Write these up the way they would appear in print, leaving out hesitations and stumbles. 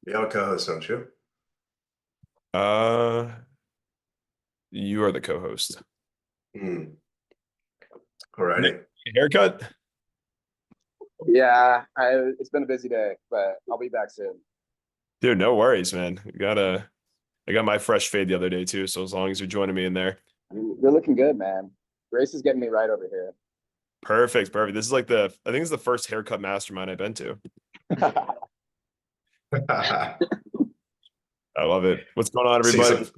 You have a co-host, don't you? Uh, you are the co-host. Hmm. Nick, Alrighty. haircut? Yeah, it's been a busy day, but I'll be back soon. Dude, no worries, man. I got my fresh fade the other day too, so as long as you're joining me in there. You're looking good, man. Grace is getting me right over here. Perfect, perfect. This is like I think it's the first haircut mastermind I've been to. I love it. What's going on, See everybody? some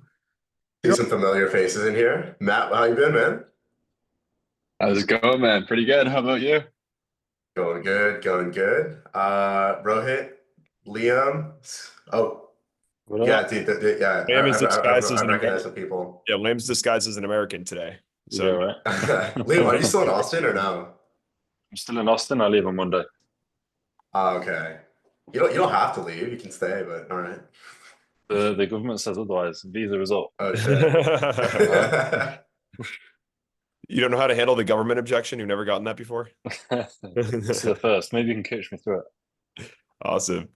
see some familiar faces in here. Matt, how you been, man? How's it going, man? Pretty good. How about you? Going good, going good. Rohit, Liam. Oh, What yeah, up? dude, yeah, Liam is disguised I as an recognize American. some people. Yeah, Liam's disguised as an American today. Yeah, So right. Liam, are you still in Austin or no? I'm still in Austin. I leave on Monday. Oh, okay. You don't have to leave. You can stay, but all right. The government says otherwise. Visa result. Oh shit. you don't know how to handle the government objection? You've never gotten that before? This is the first. Maybe you can coach me through it. Awesome.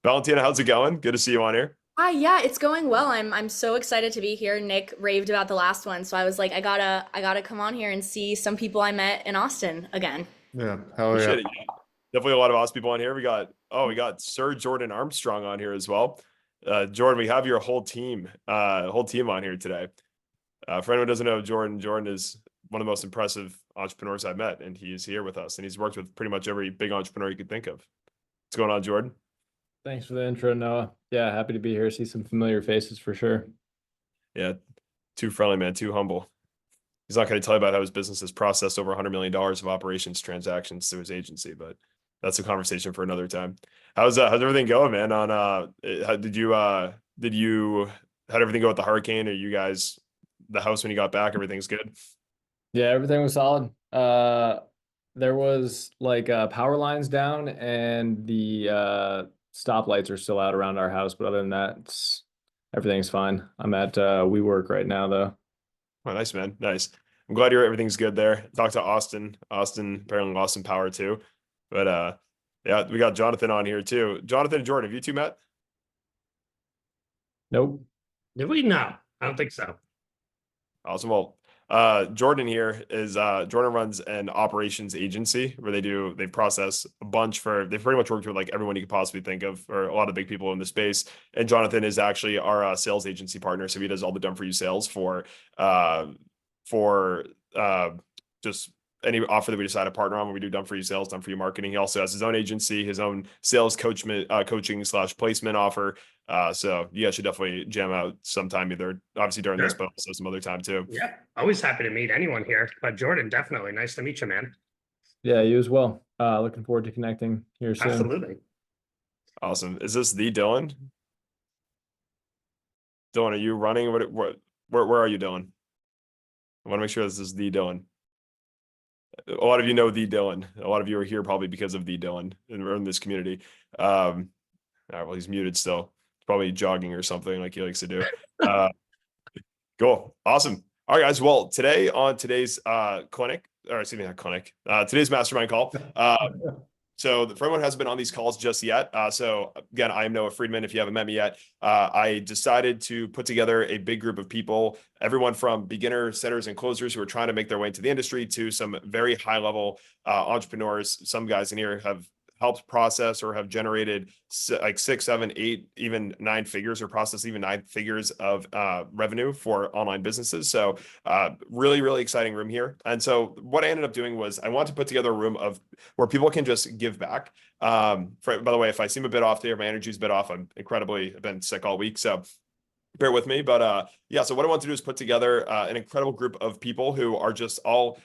Valentina, how's it going? Good to see you on here. Hi, yeah, it's going well. I'm so excited to be here. Nick raved about the last one, so I was like, I gotta come on here and see some people I met in Austin again. Yeah, hell Appreciate yeah. it. Yeah. Definitely a lot of awesome people on here. We got Sir Jordan Armstrong on here as well. Jordan, we have your whole team on here today. For anyone who doesn't know, Jordan is one of the most impressive entrepreneurs I've met, and he's here with us, and he's worked with pretty much every big entrepreneur you could think of. What's going on, Jordan? Thanks for the intro, Noah. Yeah, happy to be here. See some familiar faces for sure. Yeah, too friendly, man, too humble. He's not going to tell you about how his business has processed over $100 million of operations transactions through his agency, but that's a conversation for another time. How's everything going, man? Did you how'd everything go with the hurricane? Are you guys the house when you got back? Everything's good? Yeah, everything was solid. There was like power lines down and the stoplights are still out around our house, but other than that, everything's fine. I'm at WeWork right now though. Oh, nice, man. Nice. I'm glad everything's good there. Talked to Austin. Austin apparently lost some power too. But yeah, we got Jonathan on here too. Jonathan and Jordan, have you two met? Nope. Did we? No, I don't think so. Awesome. Well, Jordan here is Jordan runs an operations agency where they process a bunch they've pretty much worked with like everyone you could possibly think of, or a lot of big people in the space. And Jonathan is actually our sales agency partner. So he does all the done for you sales for just any offer that we decide to partner on when we do done for you sales, done for you marketing. He also has his own agency, his own sales coaching / placement offer. So you guys should definitely jam out sometime, either obviously during this, Sure. but also some other time too. Yeah, always happy to meet anyone here. But Jordan, definitely nice to meet you, man. Yeah, you as well. Looking forward to connecting here soon. Absolutely. Awesome. Is this the Dylan? Dylan, are you running? Where are you, Dylan? I want to make sure this is the Dylan. A lot of you know the Dylan. A lot of you are here probably because of the Dylan in this community. All right, well, he's muted still. Probably jogging or something like he likes to do. Cool. Awesome. All right, guys. Well, today on today's clinic, or excuse me, not clinic, today's mastermind call. So for everyone who hasn't been on these calls just yet, so again, I am Noah Friedman. If you haven't met me yet, I decided to put together a big group of people, everyone from beginner setters and closers who are trying to make their way into the industry to some very high level entrepreneurs. Some guys in here have helped process or have generated like 6, 7, 8, even 9 figures, or process even 9 figures of revenue for online businesses. So really, really exciting room here. And so what I ended up doing was I wanted to put together a room of where people can just give back. By the way, if I seem a bit off there, my energy's a bit off. I've been sick all week. So bear with me. But yeah, so what I want to do is put together an incredible group of people who are just all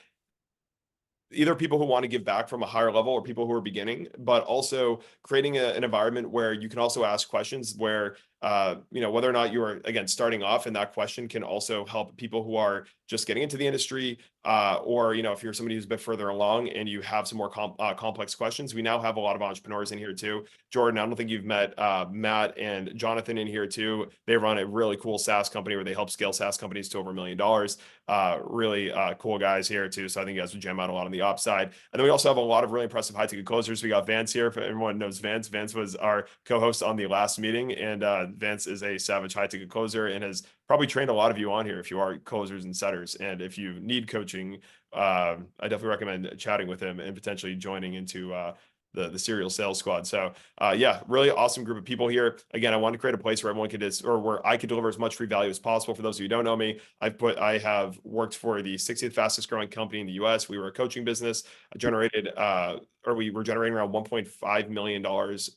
either people who want to give back from a higher level or people who are beginning, but also creating an environment where you can also ask questions where, whether or not you are, again, starting off, and that question can also help people who are just getting into the industry, or, you know, if you're somebody who's a bit further along and you have some more complex questions, we now have a lot of entrepreneurs in here too. Jordan, I don't think you've met Matt and Jonathan in here too. They run a really cool SaaS company where they help scale SaaS companies to over $1 million. Really cool guys here too. So I think you guys would jam out a lot on the ops side. And then we also have a lot of really impressive high ticket closers. We got Vance here. If everyone knows Vance, Vance was our co-host on the last meeting, and Vance is a savage high ticket closer and has probably trained a lot of you on here if you are closers and setters. And if you need coaching, I definitely recommend chatting with him and potentially joining into the serial sales squad. So yeah, really awesome group of people here. Again, I want to create a place where everyone can or where I could deliver as much free value as possible. For those of you who don't know me, I have worked for the 60th fastest growing company in the US. We were a coaching business. I generated we were generating around $1.5 million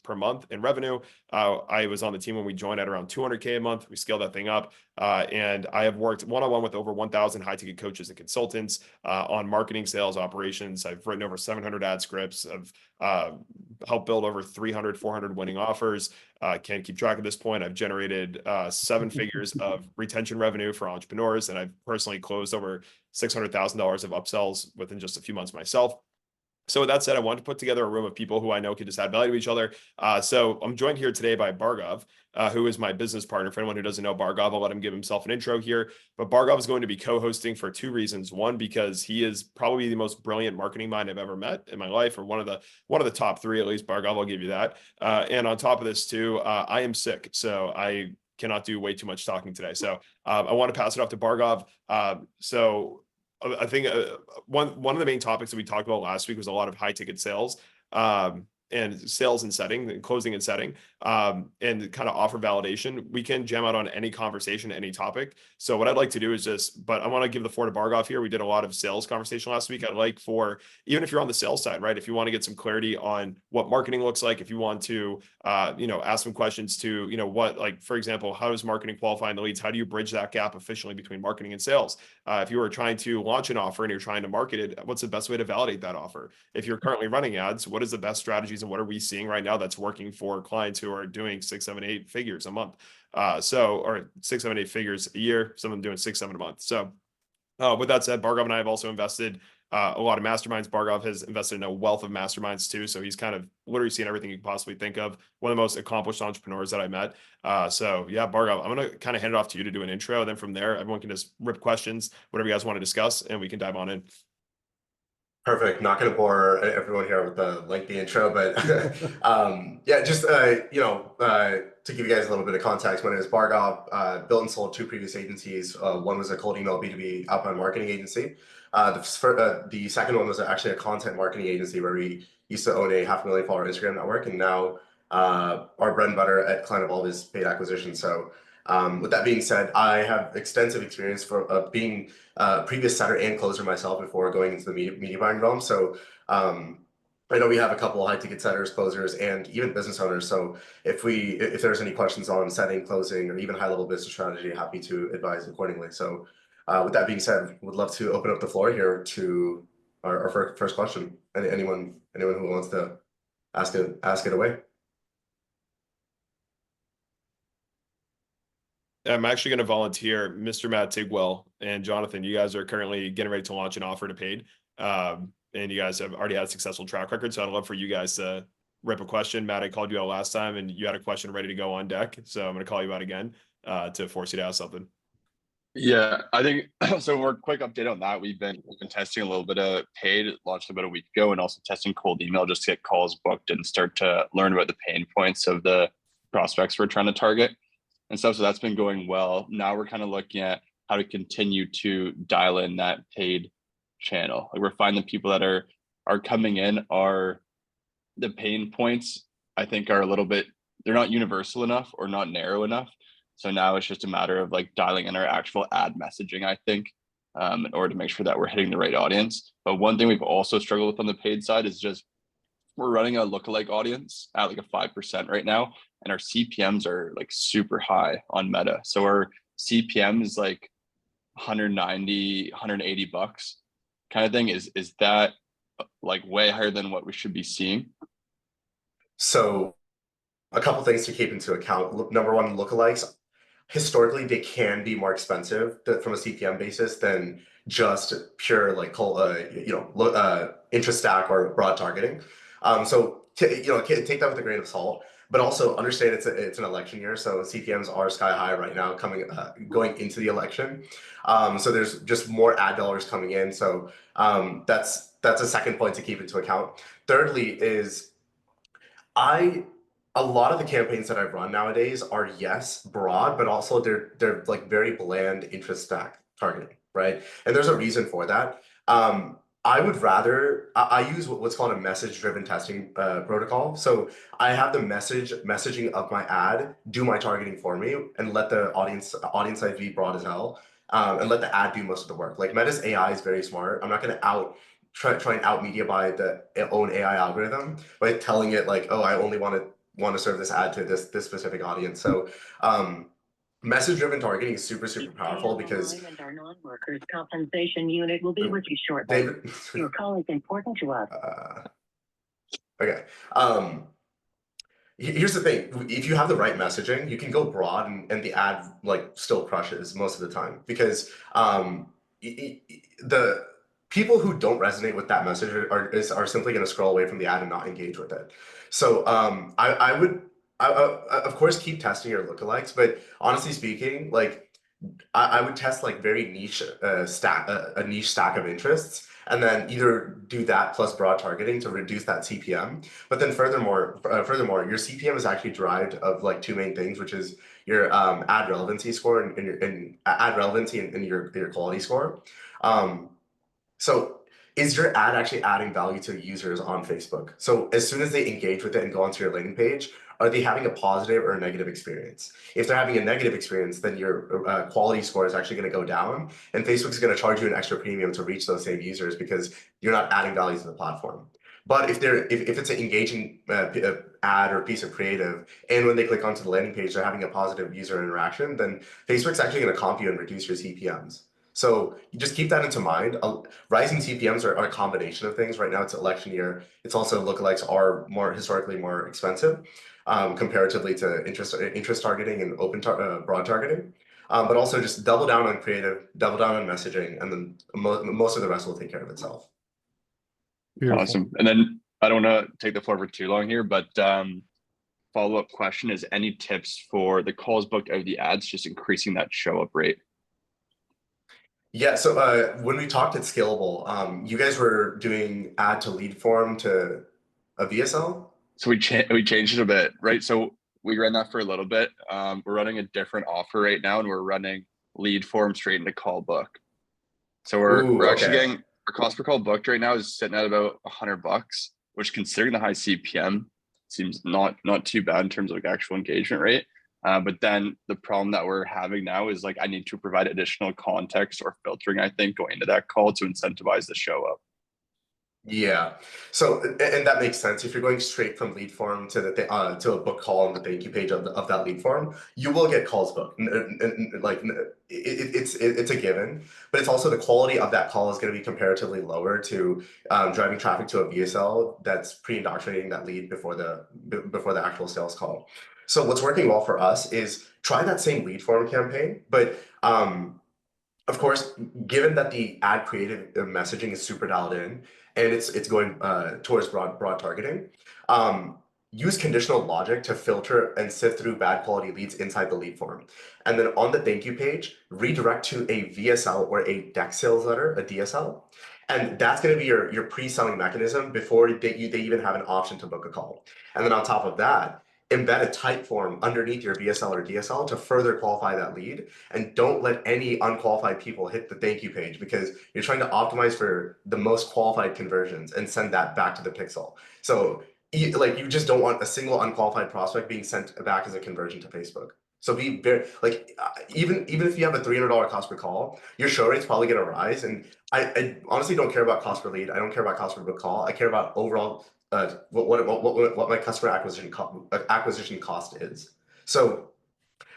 per month in revenue. I was on the team when we joined at around 200K a month. We scaled that thing up. And I have worked one-on-one with over 1,000 high ticket coaches and consultants on marketing, sales, operations. I've written over 700 ad scripts. I've helped build over 300, 400 winning offers. Can't keep track at this point. I've generated 7 figures of retention revenue for entrepreneurs. And I've personally closed over $600,000 of upsells within just a few months myself. So with that said, I wanted to put together a room of people who I know can just add value to each other. So I'm joined here today by Bhargav, who is my business partner. For anyone who doesn't know Bhargav, I'll let him give himself an intro here. But Bhargav is going to be co-hosting for 2 reasons. One, because he is probably the most brilliant marketing mind I've ever met in my life, or one of the top 3 at least. Bhargav, I'll give you that. And on top of this too, I am sick, so I cannot do way too much talking today. So I want to pass it off to Bhargav. I think one of the main topics that we talked about last week was a lot of high ticket sales and sales and setting and closing and setting and kind of offer validation. We can jam out on any conversation, any topic. So what I'd like to do is but I want to give the floor to Bhargav here. We did a lot of sales conversation last week. I'd like for, even if you're on the sales side, right? If you want to get some clarity on what marketing looks like, if you want to, ask some questions to, what, like, for example, how does marketing qualify in the leads? How do you bridge that gap efficiently between marketing and sales? If you were trying to launch an offer and you're trying to market it, what's the best way to validate that offer? If you're currently running ads, what is the best strategies and what are we seeing right now that's working for clients who are doing 6, 7, 8 figures a month? Or 6, 7, 8 figures a year, some of them doing 6, 7 a month. So with that said, Bhargav and I have also invested a lot of masterminds. Bhargav has invested in a wealth of masterminds too. So he's kind of literally seen everything you can possibly think of. One of the most accomplished entrepreneurs that I met. So yeah, Bhargav, I'm going to kind of hand it off to you to do an intro. And then from there, everyone can just rip questions, whatever you guys want to discuss, and we can dive on in. Perfect. Not going to bore everyone here with the lengthy intro, but yeah, just to give you guys a little bit of context, my name is Bhargav. Built and sold 2 previous agencies. One was a cold email B2B outbound marketing agency. The second one was actually a content marketing agency where we used to own a 500,000 follower Instagram network, and now our bread and butter at Client Evolve is paid acquisition. So with that being said, I have extensive experience for being a previous setter and closer myself before going into the media buying realm. So I know we have a couple of high ticket setters, closers, and even business owners. So if there's any questions on setting, closing, or even high level business strategy, happy to advise accordingly. So with that being said, would love to open up the floor here to our first question. Anyone who wants to ask it away. I'm actually going to volunteer Mr. Matt Tigwell and Jonathan. You guys are currently getting ready to launch an offer to paid. And you guys have already had a successful track record. So I'd love for you guys to rip a question. Matt, I called you out last time and you had a question ready to go on deck. So I'm going to call you out again to force you to ask something. Yeah, I think so. We're quick update on that. We've been testing a little bit of paid, launched about a week ago, and also testing cold email just to get calls booked and start to learn about the pain points of the prospects we're trying to target and stuff. So that's been going well. Now we're kind of looking at how to continue to dial in that paid channel. Like, we're finding the people that are coming in are the pain points, I think, are a little bit, they're not universal enough or not narrow enough. So now it's just a matter of like dialing in our actual ad messaging, I think, in order to make sure that we're hitting the right audience. But one thing we've also struggled with on the paid side is just we're running a lookalike audience at like a 5% right now, and our CPMs are like super high on Meta. So our CPM is like 190, 180 bucks kind of thing. Is that like way higher than what we should be seeing? So a couple things to keep into account. Number one, lookalikes. historically they can be more expensive from a CPM basis than just pure like interest stack or broad targeting. So take that with a grain of salt, but also understand it's an election year, so CPMs are sky high right now going into the election. So there's just more ad dollars coming in. So that's a second point to keep into account. Thirdly is a lot of the campaigns that I've run nowadays are yes broad, but also they're like very bland interest stack targeting, right? And there's a reason for that. I would rather I use what's called a message driven testing protocol. So I have the messaging of my ad do my targeting for me and let the audience size be broad as hell, and let the ad do most of the work. Like Meta's AI is very smart. I'm not going to try and out media by the own AI algorithm by telling it like, oh, I only want to serve this ad to this specific audience. So message driven targeting is super powerful because our non-workers compensation unit will be with you shortly. David, Your call is important to us. okay. Here's the thing: if you have the right messaging, you can go broad, and the ad like still crushes most of the time because the people who don't resonate with that message are simply going to scroll away from the ad and not engage with it. So I would of course keep testing your lookalikes, but honestly speaking, like I would test like very niche a niche stack of interests, and then either do that plus broad targeting to reduce that CPM. But then furthermore, your CPM is actually derived of like two main things, which is your ad relevancy score and ad relevancy and your quality score. So is your ad actually adding value to users on Facebook? So as soon as they engage with it and go onto your landing page, are they having a positive or a negative experience? If they're having a negative experience, then your quality score is actually going to go down, and Facebook's going to charge you an extra premium to reach those same users because you're not adding value to the platform. But if it's an engaging ad or piece of creative, and when they click onto the landing page, they're having a positive user interaction, then Facebook's actually going to comp you and reduce your CPMs. So you just keep that into mind. Rising CPMs are a combination of things. Right now it's election year. It's also lookalikes are historically more expensive comparatively to interest targeting and broad targeting. But also just double down on creative, double down on messaging, and then most of the rest will take care of itself. Beautiful. Awesome. And then I don't want to take the floor for too long here, but follow-up question is any tips for the calls booked out of the ads, just increasing that show up rate? Yeah, so when we talked at Scalable, you guys were doing ad to lead form to a VSL? So we changed it a bit, right? So we ran that for a little bit. We're running a different offer right now, and we're running lead form straight into call book. So we're actually getting our cost per call booked right now is sitting at about $100, which considering the high CPM seems not too bad in terms of like actual engagement rate. But then the problem that we're having now is like I need to provide additional context or filtering, I think, going into that call to incentivize the show up. Yeah, so and that makes sense. If you're going straight from lead form to to a book call on the thank you page of that lead form, you will get calls booked. It's a given, but it's also the quality of that call is going to be comparatively lower to driving traffic to a VSL that's pre-indoctrinating that lead before the actual sales call. So what's working well for us is try that same lead form campaign, but of course, given that the ad creative messaging is super dialed in and it's going towards broad targeting, use conditional logic to filter and sift through bad quality leads inside the lead form. And then on the thank you page, redirect to a VSL or a deck sales letter, a DSL. And that's going to be your pre-selling mechanism before they even have an option to book a call. And then on top of that, embed a type form underneath your VSL or DSL to further qualify that lead. And don't let any unqualified people hit the thank you page because you're trying to optimize for the most qualified conversions and send that back to the pixel. So you just don't want a single unqualified prospect being sent back as a conversion to Facebook. So be very even if you have a $300 cost per call, your show rate's probably going to rise. And I honestly don't care about cost per lead. I don't care about cost per book call. I care about overall what my customer acquisition cost is. So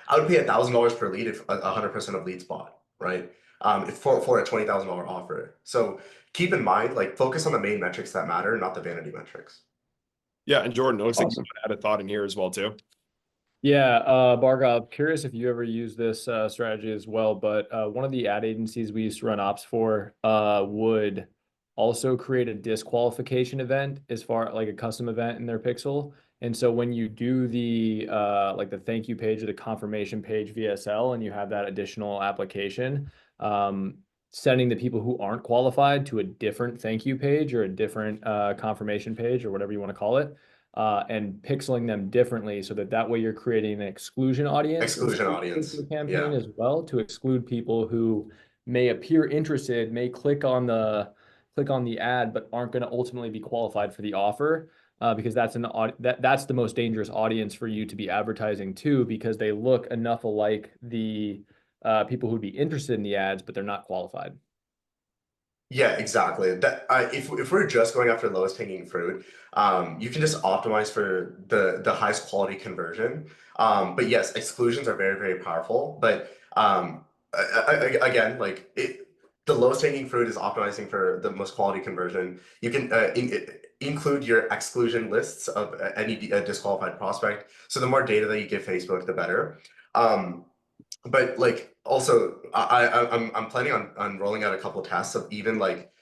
I would pay $1,000 per lead if 100% of leads bought, right? For a $20,000 offer. So keep in mind, like focus on the main metrics that matter, not the vanity metrics. Yeah, and Jordan, it looks Awesome. like you had a thought in here as well too. Yeah, Bargov, curious if you ever use this strategy as well, but one of the ad agencies we used to run ops for would also create a disqualification event as far like a custom event in their pixel. And so when you do the like the thank you page or the confirmation page VSL and you have that additional application, sending the people who aren't qualified to a different thank you page or a different confirmation page or whatever you want to call it, and pixeling them differently so that way you're creating an exclusion audience Exclusion audience. for the campaign Yeah. as well, to exclude people who may appear interested, may click on the ad, but aren't going to ultimately be qualified for the offer. Because that's that's the most dangerous audience for you to be advertising to, because they look enough alike the people who'd be interested in the ads, but they're not qualified. Yeah, exactly. That if we're just going after lowest hanging fruit, you can just optimize for the highest quality conversion. But yes, exclusions are very, very powerful. But again, like the lowest hanging fruit is optimizing for the most quality conversion. You can include your exclusion lists of any disqualified prospect. So the more data that you give Facebook, the better. But like also I'm planning on rolling out a couple tests of even like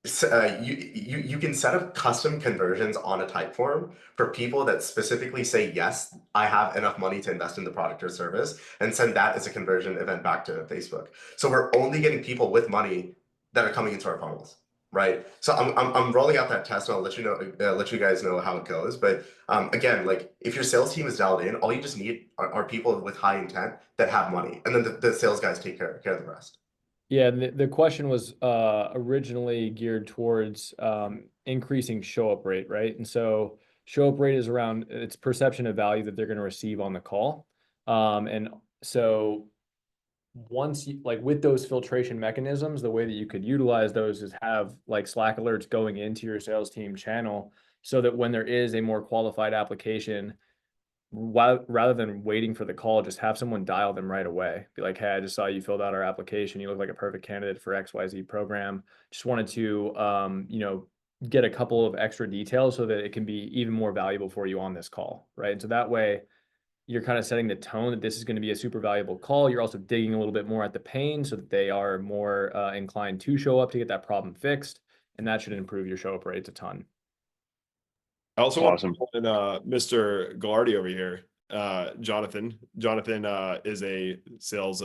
you can set up custom conversions on a type form for people that specifically say, yes, I have enough money to invest in the product or service, and send that as a conversion event back to Facebook. So we're only getting people with money that are coming into our funnels, right? So I'm rolling out that test, and I'll let you know, let you guys know how it goes. But again, like if your sales team is dialed in, all you just need are people with high intent that have money, and then the sales guys take care of the rest. Yeah, the question was originally geared towards increasing show up rate, right? And so show up rate is around its perception of value that they're going to receive on the call. And so once you like with those filtration mechanisms, the way that you could utilize those is have like Slack alerts going into your sales team channel, so that when there is a more qualified application, rather than waiting for the call, just have someone dial them right away. Be like, hey, I just saw you filled out our application. You look like a perfect candidate for XYZ program. Just wanted to, get a couple of extra details so that it can be even more valuable for you on this call, right? And so that way you're kind of setting the tone that this is going to be a super valuable call. You're also digging a little bit more at the pain so that they are more inclined to show up to get that problem fixed. And that should improve your show up rates a ton. I also Awesome. want to pull in Mr. Gallardi over here. Jonathan. Jonathan is a sales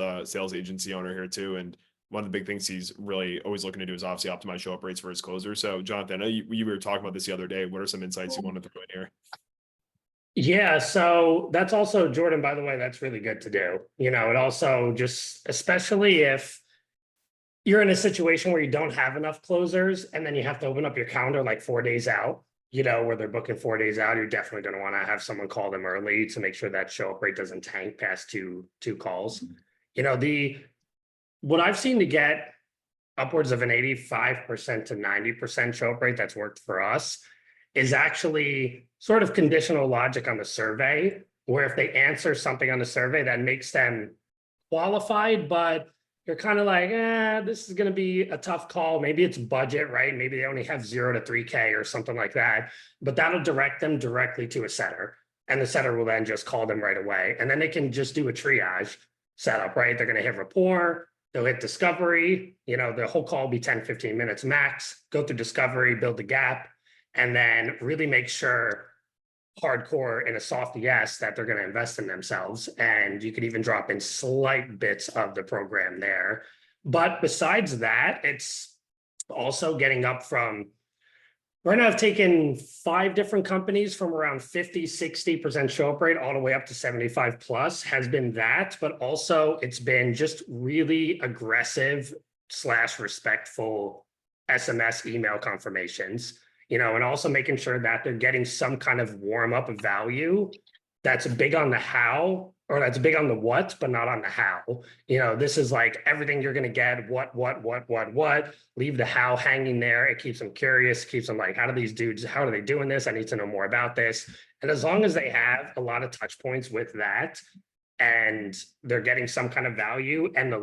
agency owner here too, and one of the big things he's really always looking to do is obviously optimize show up rates for his closers. So, Jonathan, I know you were talking about this the other day. What are some insights you wanted to throw in here? Yeah, so that's also, Jordan, by the way, that's really good to do. It also just, especially if you're in a situation where you don't have enough closers and then you have to open up your calendar like 4 days out, where they're booking 4 days out, you're definitely going to want to have someone call them early to make sure that show up rate doesn't tank past two calls. What I've seen to get upwards of an 85% to 90% show up rate that's worked for us is actually sort of conditional logic on the survey, where if they answer something on the survey that makes them qualified, but you're kind of like, this is going to be a tough call. Maybe it's budget, right? Maybe they only have 0 to 3K or something like that, but that'll direct them directly to a setter. And the setter will then just call them right away. And then they can just do a triage setup, right? They're going to hit rapport, they'll hit discovery, the whole call will be 10, 15 minutes max, go through discovery, build the gap, and then really make sure hardcore in a soft yes that they're going to invest in themselves. And you could even drop in slight bits of the program there. But besides that, it's also getting up from, right now I've taken 5 different companies from around 50-60% show up rate all the way up to 75 plus has been that, but also it's been just really aggressive / respectful SMS email confirmations. And also making sure that they're getting some kind of warm up value that's big on the how, or that's big on the what, but not on the how. This is like everything you're going to get, what, leave the how hanging there. It keeps them curious, keeps them like, how are they doing this? I need to know more about this. And as long as they have a lot of touch points with that, and they're getting some kind of value, and the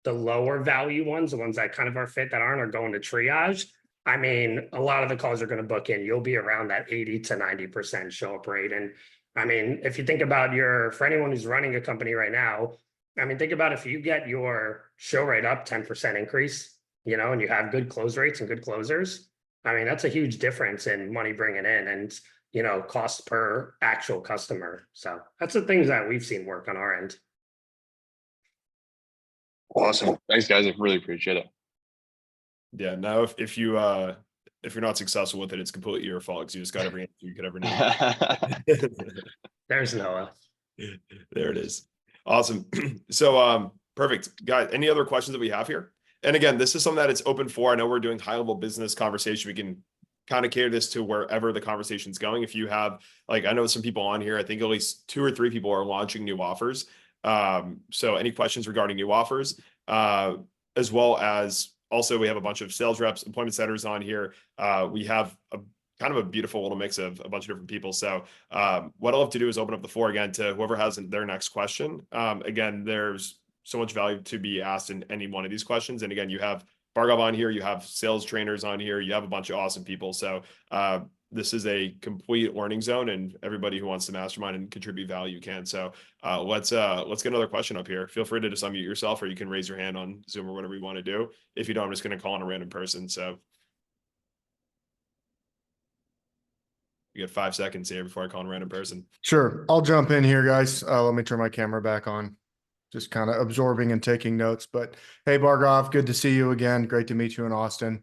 lower value ones, the ones that kind of are fit that aren't, are going to triage, I mean, a lot of the calls you're going to book in, you'll be around that 80 to 90% show up rate. And I mean, if you think about for anyone who's running a company right now, I mean, think about if you get your show rate up 10% increase, and you have good close rates and good closers. I mean, that's a huge difference in money bringing in and, cost per actual customer. So that's the things that we've seen work on our end. Awesome. Thanks, guys. I really appreciate it. Yeah. Now, if you're not successful with it, it's completely your fault because you just got every answer you could ever need. There's Noah. There it is. Awesome. So, perfect, guys. Any other questions that we have here? And again, this is something that it's open for. I know we're doing high level business conversation. We can kind of cater this to wherever the conversation's going. If you have, I know some people on here, I think at least 2 or 3 people are launching new offers. So any questions regarding new offers, as well as also we have a bunch of sales reps, appointment setters on here. We have a kind of a beautiful little mix of a bunch of different people. So what I'll have to do is open up the floor again to whoever has their next question. Again, there's so much value to be asked in any one of these questions. And again, you have Bhargav on here, you have sales trainers on here, you have a bunch of awesome people. So this is a complete learning zone, and everybody who wants to mastermind and contribute value can. So let's get another question up here. Feel free to just unmute yourself, or you can raise your hand on Zoom or whatever you want to do. If you don't, I'm just going to call on a random person. So you get 5 seconds here before I call on a random person. Sure. I'll jump in here, guys. Let me turn my camera back on. Just kind of absorbing and taking notes. But hey, Bhargav, good to see you again. Great to meet you in Austin.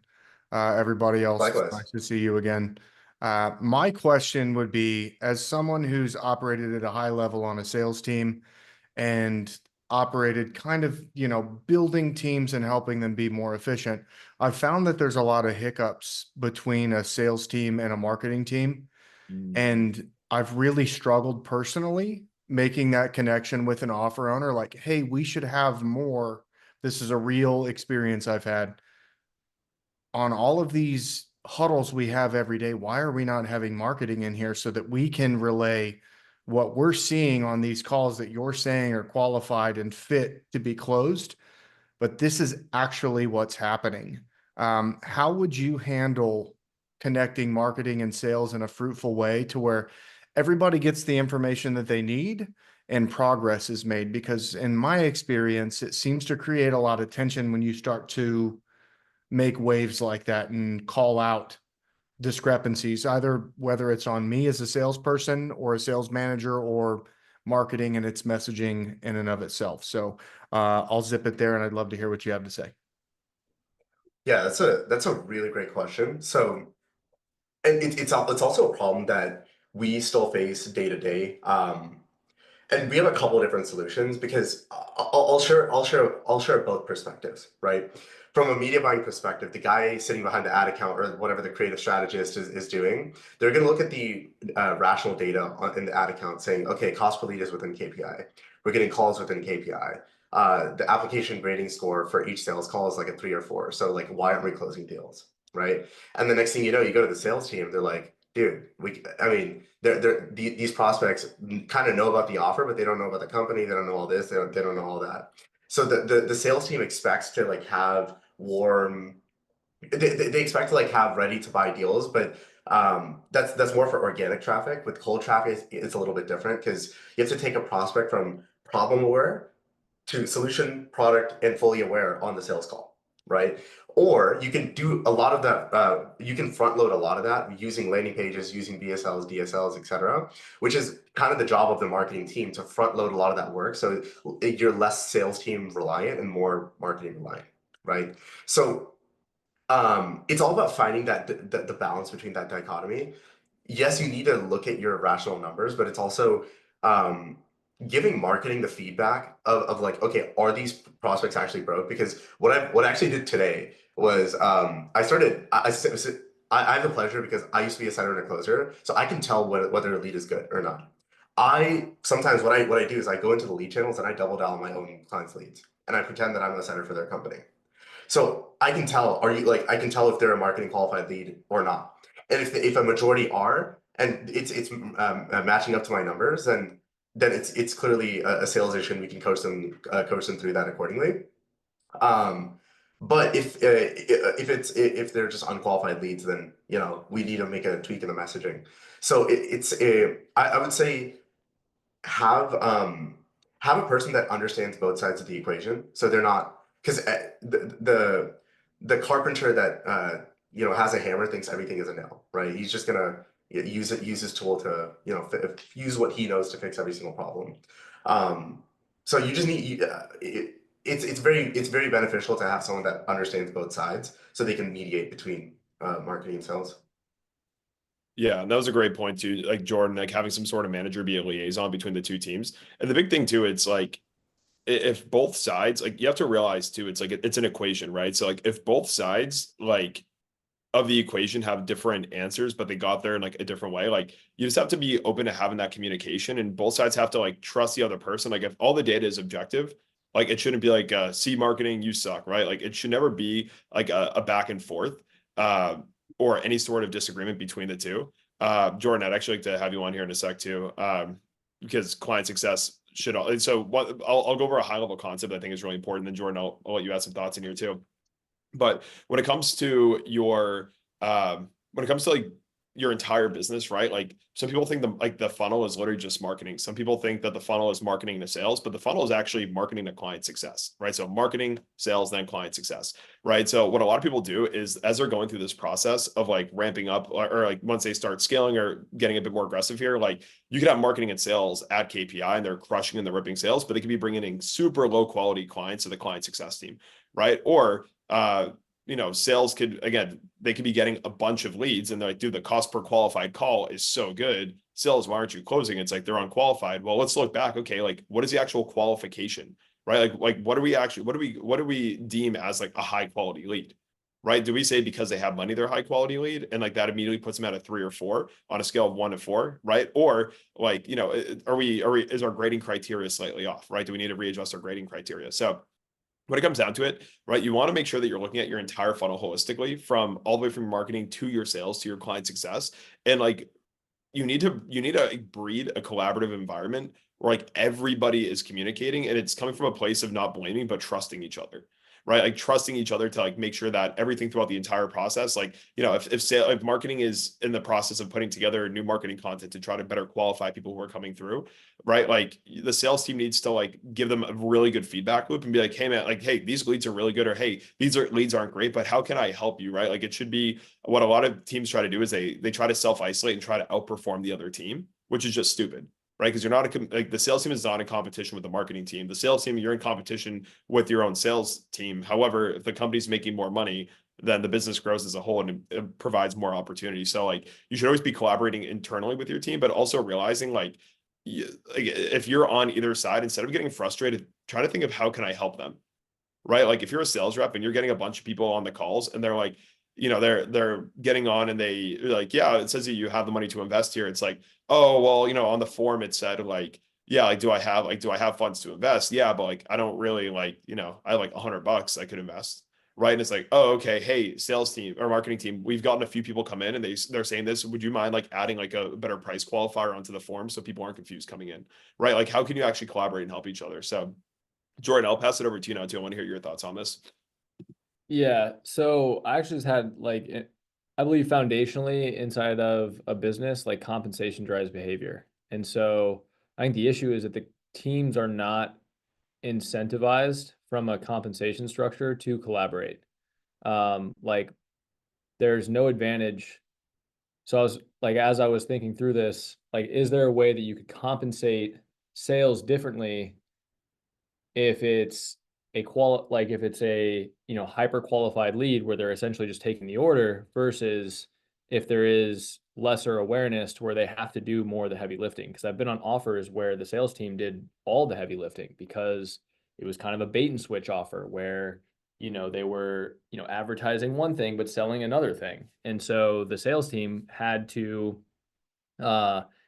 Everybody else, Likewise. nice to see you again. My question would be, as someone who's operated at a high level on a sales team and operated kind of, building teams and helping them be more efficient, I've found that there's a lot of hiccups between a sales team and a marketing team. And I've really struggled personally making that connection with an offer owner, like, hey, we should have more. This is a real experience I've had on all of these huddles we have every day. Why are we not having marketing in here so that we can relay what we're seeing on these calls that you're saying are qualified and fit to be closed? But this is actually what's happening. How would you handle connecting marketing and sales in a fruitful way to where everybody gets the information that they need and progress is made? Because in my experience, it seems to create a lot of tension when you start to make waves like that and call out discrepancies, either whether it's on me as a salesperson or a sales manager or marketing and its messaging in and of itself. So I'll zip it there, and I'd love to hear what you have to say. Yeah, that's a really great question. So, and it's also a problem that we still face day to day. And we have a couple of different solutions, because I'll share both perspectives, right? From a media buying perspective, the guy sitting behind the ad account or whatever the creative strategist is doing, they're going to look at the rational data in the ad account saying, okay, cost per lead is within KPI. We're getting calls within KPI. The application grading score for each sales call is like a 3 or 4. So like, why aren't we closing deals, right? And the next thing you know, you go to the sales team, they're like, dude, these prospects kind of know about the offer, but they don't know about the company. They don't know all this. They don't know all that. So the sales team expects to like have warm. They expect to like have ready to buy deals, but that's more for organic traffic. With cold traffic, it's a little bit different, because you have to take a prospect from problem aware to solution, product, and fully aware on the sales call, right? Or you can do a lot of that. You can front load a lot of that using landing pages, using VSLs, DSLs, etc., which is kind of the job of the marketing team, to front load a lot of that work. So you're less sales team reliant and more marketing reliant, right? So it's all about finding that the balance between that dichotomy. Yes, you need to look at your rational numbers, but it's also giving marketing the feedback of like, okay, are these prospects actually broke? Because what I actually did today was I have the pleasure, because I used to be a setter and a closer, so I can tell whether a lead is good or not. Sometimes what I do is I go into the lead channels and I double dial my own clients' leads, and I pretend that I'm a setter for their company. So I can tell, I can tell if they're a marketing qualified lead or not. And if a majority are, and it's matching up to my numbers, then it's clearly a sales issue, and we can coach them through that accordingly. But if they're just unqualified leads, then we need to make a tweak in the messaging. So I would say have a person that understands both sides of the equation. So they're not, because the carpenter that has a hammer thinks everything is a nail, right? He's just gonna use his tool to use what he knows to fix every single problem. So you just need it's very beneficial to have someone that understands both sides so they can mediate between marketing and sales. Yeah, and that was a great point too. Like Jordan, like having some sort of manager be a liaison between the two teams. And the big thing too, it's like if both sides, like you have to realize too, it's like it's an equation, right? So like if both sides like of the equation have different answers, but they got there in like a different way, like you just have to be open to having that communication, and both sides have to like trust the other person. Like if all the data is objective, like it shouldn't be like see marketing, you suck, right? Like it should never be like a back and forth or any sort of disagreement between the two. Jordan, I'd actually like to have you on here in a sec too, because client success should all. And so what I'll go over a high level concept I think is really important. Then Jordan, I'll let you add some thoughts in here too. But when it comes to like your entire business, right? Like some people think the funnel is literally just marketing. Some people think that the funnel is marketing to sales, but the funnel is actually marketing to client success, right? So marketing, sales, then client success, right? So what a lot of people do is as they're going through this process of like ramping up or like once they start scaling or getting a bit more aggressive here, like you could have marketing and sales at KPI and they're crushing and they're ripping sales, but they could be bringing in super low quality clients to the client success team, right? Or sales could, again, they could be getting a bunch of leads and they're like, dude, the cost per qualified call is so good. Sales, why aren't you closing? It's like they're unqualified. Well, let's look back. Okay, like what is the actual qualification, right? Like what do we deem as like a high quality lead, right? Do we say because they have money, they're high quality lead, and like that immediately puts them at a 3 or 4 on a scale of 1 to 4, right? Or like, is our grading criteria slightly off, right? Do we need to readjust our grading criteria? So when it comes down to it, right, you want to make sure that you're looking at your entire funnel holistically from all the way from marketing to your sales to your client success. And like you need to breed a collaborative environment where like everybody is communicating and it's coming from a place of not blaming but trusting each other, right? Like trusting each other to like make sure that everything throughout the entire process, like if marketing is in the process of putting together new marketing content to try to better qualify people who are coming through, right? Like the sales team needs to like give them a really good feedback loop and be like, hey man, like hey, these leads are really good, or hey, leads aren't great, but how can I help you, right? Like it should be what a lot of teams try to do is they try to self-isolate and try to outperform the other team, which is just stupid, right? Because you're not like the sales team is not in competition with the marketing team. The sales team, you're in competition with your own sales team. However, if the company's making more money, then the business grows as a whole and it provides more opportunity. So like you should always be collaborating internally with your team, but also realizing like if you're on either side, instead of getting frustrated, try to think of how can I help them, right? Like if you're a sales rep and you're getting a bunch of people on the calls and they're like, they're getting on and they're like, yeah, it says that you have the money to invest here. It's like, oh, well, on the form it said like, yeah, like, do I have funds to invest? Yeah, but like, I don't really like, I have like $100 I could invest. Right. And it's like, oh, okay. Hey, sales team or marketing team, we've gotten a few people come in and they're saying this. Would you mind like adding like a better price qualifier onto the form so people aren't confused coming in? Right. Like, how can you actually collaborate and help each other? So, Jordan, I'll pass it over to you now too. I want to hear your thoughts on this. Yeah, so I actually just had I believe foundationally inside of a business, like compensation drives behavior. And so I think the issue is that the teams are not incentivized from a compensation structure to collaborate. Like there's no advantage. So I was like, as I was thinking through this, like, is there a way that you could compensate sales differently if it's if it's a hyper qualified lead where they're essentially just taking the order versus if there is lesser awareness to where they have to do more of the heavy lifting? Because I've been on offers where the sales team did all the heavy lifting because it was kind of a bait and switch offer where they were advertising one thing but selling another thing, and so the sales team had to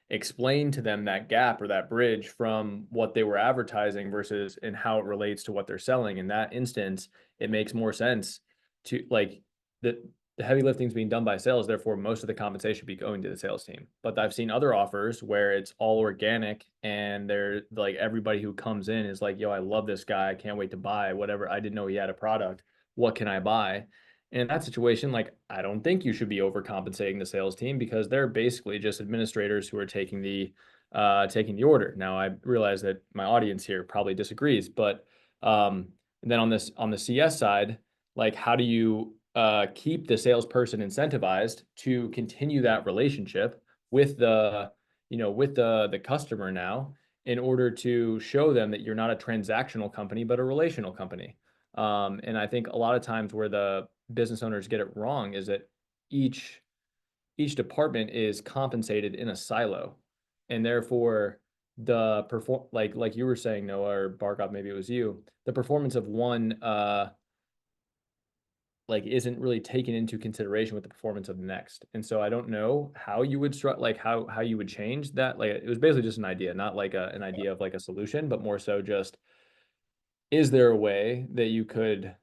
explain to them that gap or that bridge from what they were advertising versus and how it relates to what they're selling. In that instance, it makes more sense to like the heavy lifting is being done by sales, therefore most of the compensation should be going to the sales team. But I've seen other offers where it's all organic and they're like everybody who comes in is like, yo, I love this guy, I can't wait to buy whatever, I didn't know he had a product. what can I buy? And in that situation, like, I don't think you should be overcompensating the sales team, because they're basically just administrators who are taking the order. Now, I realize that my audience here probably disagrees, but and then on the CS side, like, how do you keep the salesperson incentivized to continue that relationship with the customer now, in order to show them that you're not a transactional company but a relational company? And I think a lot of times where the business owners get it wrong is that each department is compensated in a silo, and therefore the like you were saying, Noah, or Barkov, maybe it was you, the performance of one like isn't really taken into consideration with the performance of the next. And so I don't know how you would like how you would change that. Like, it was basically just an idea, not like an idea of like a solution, but more so just, is there a way that you could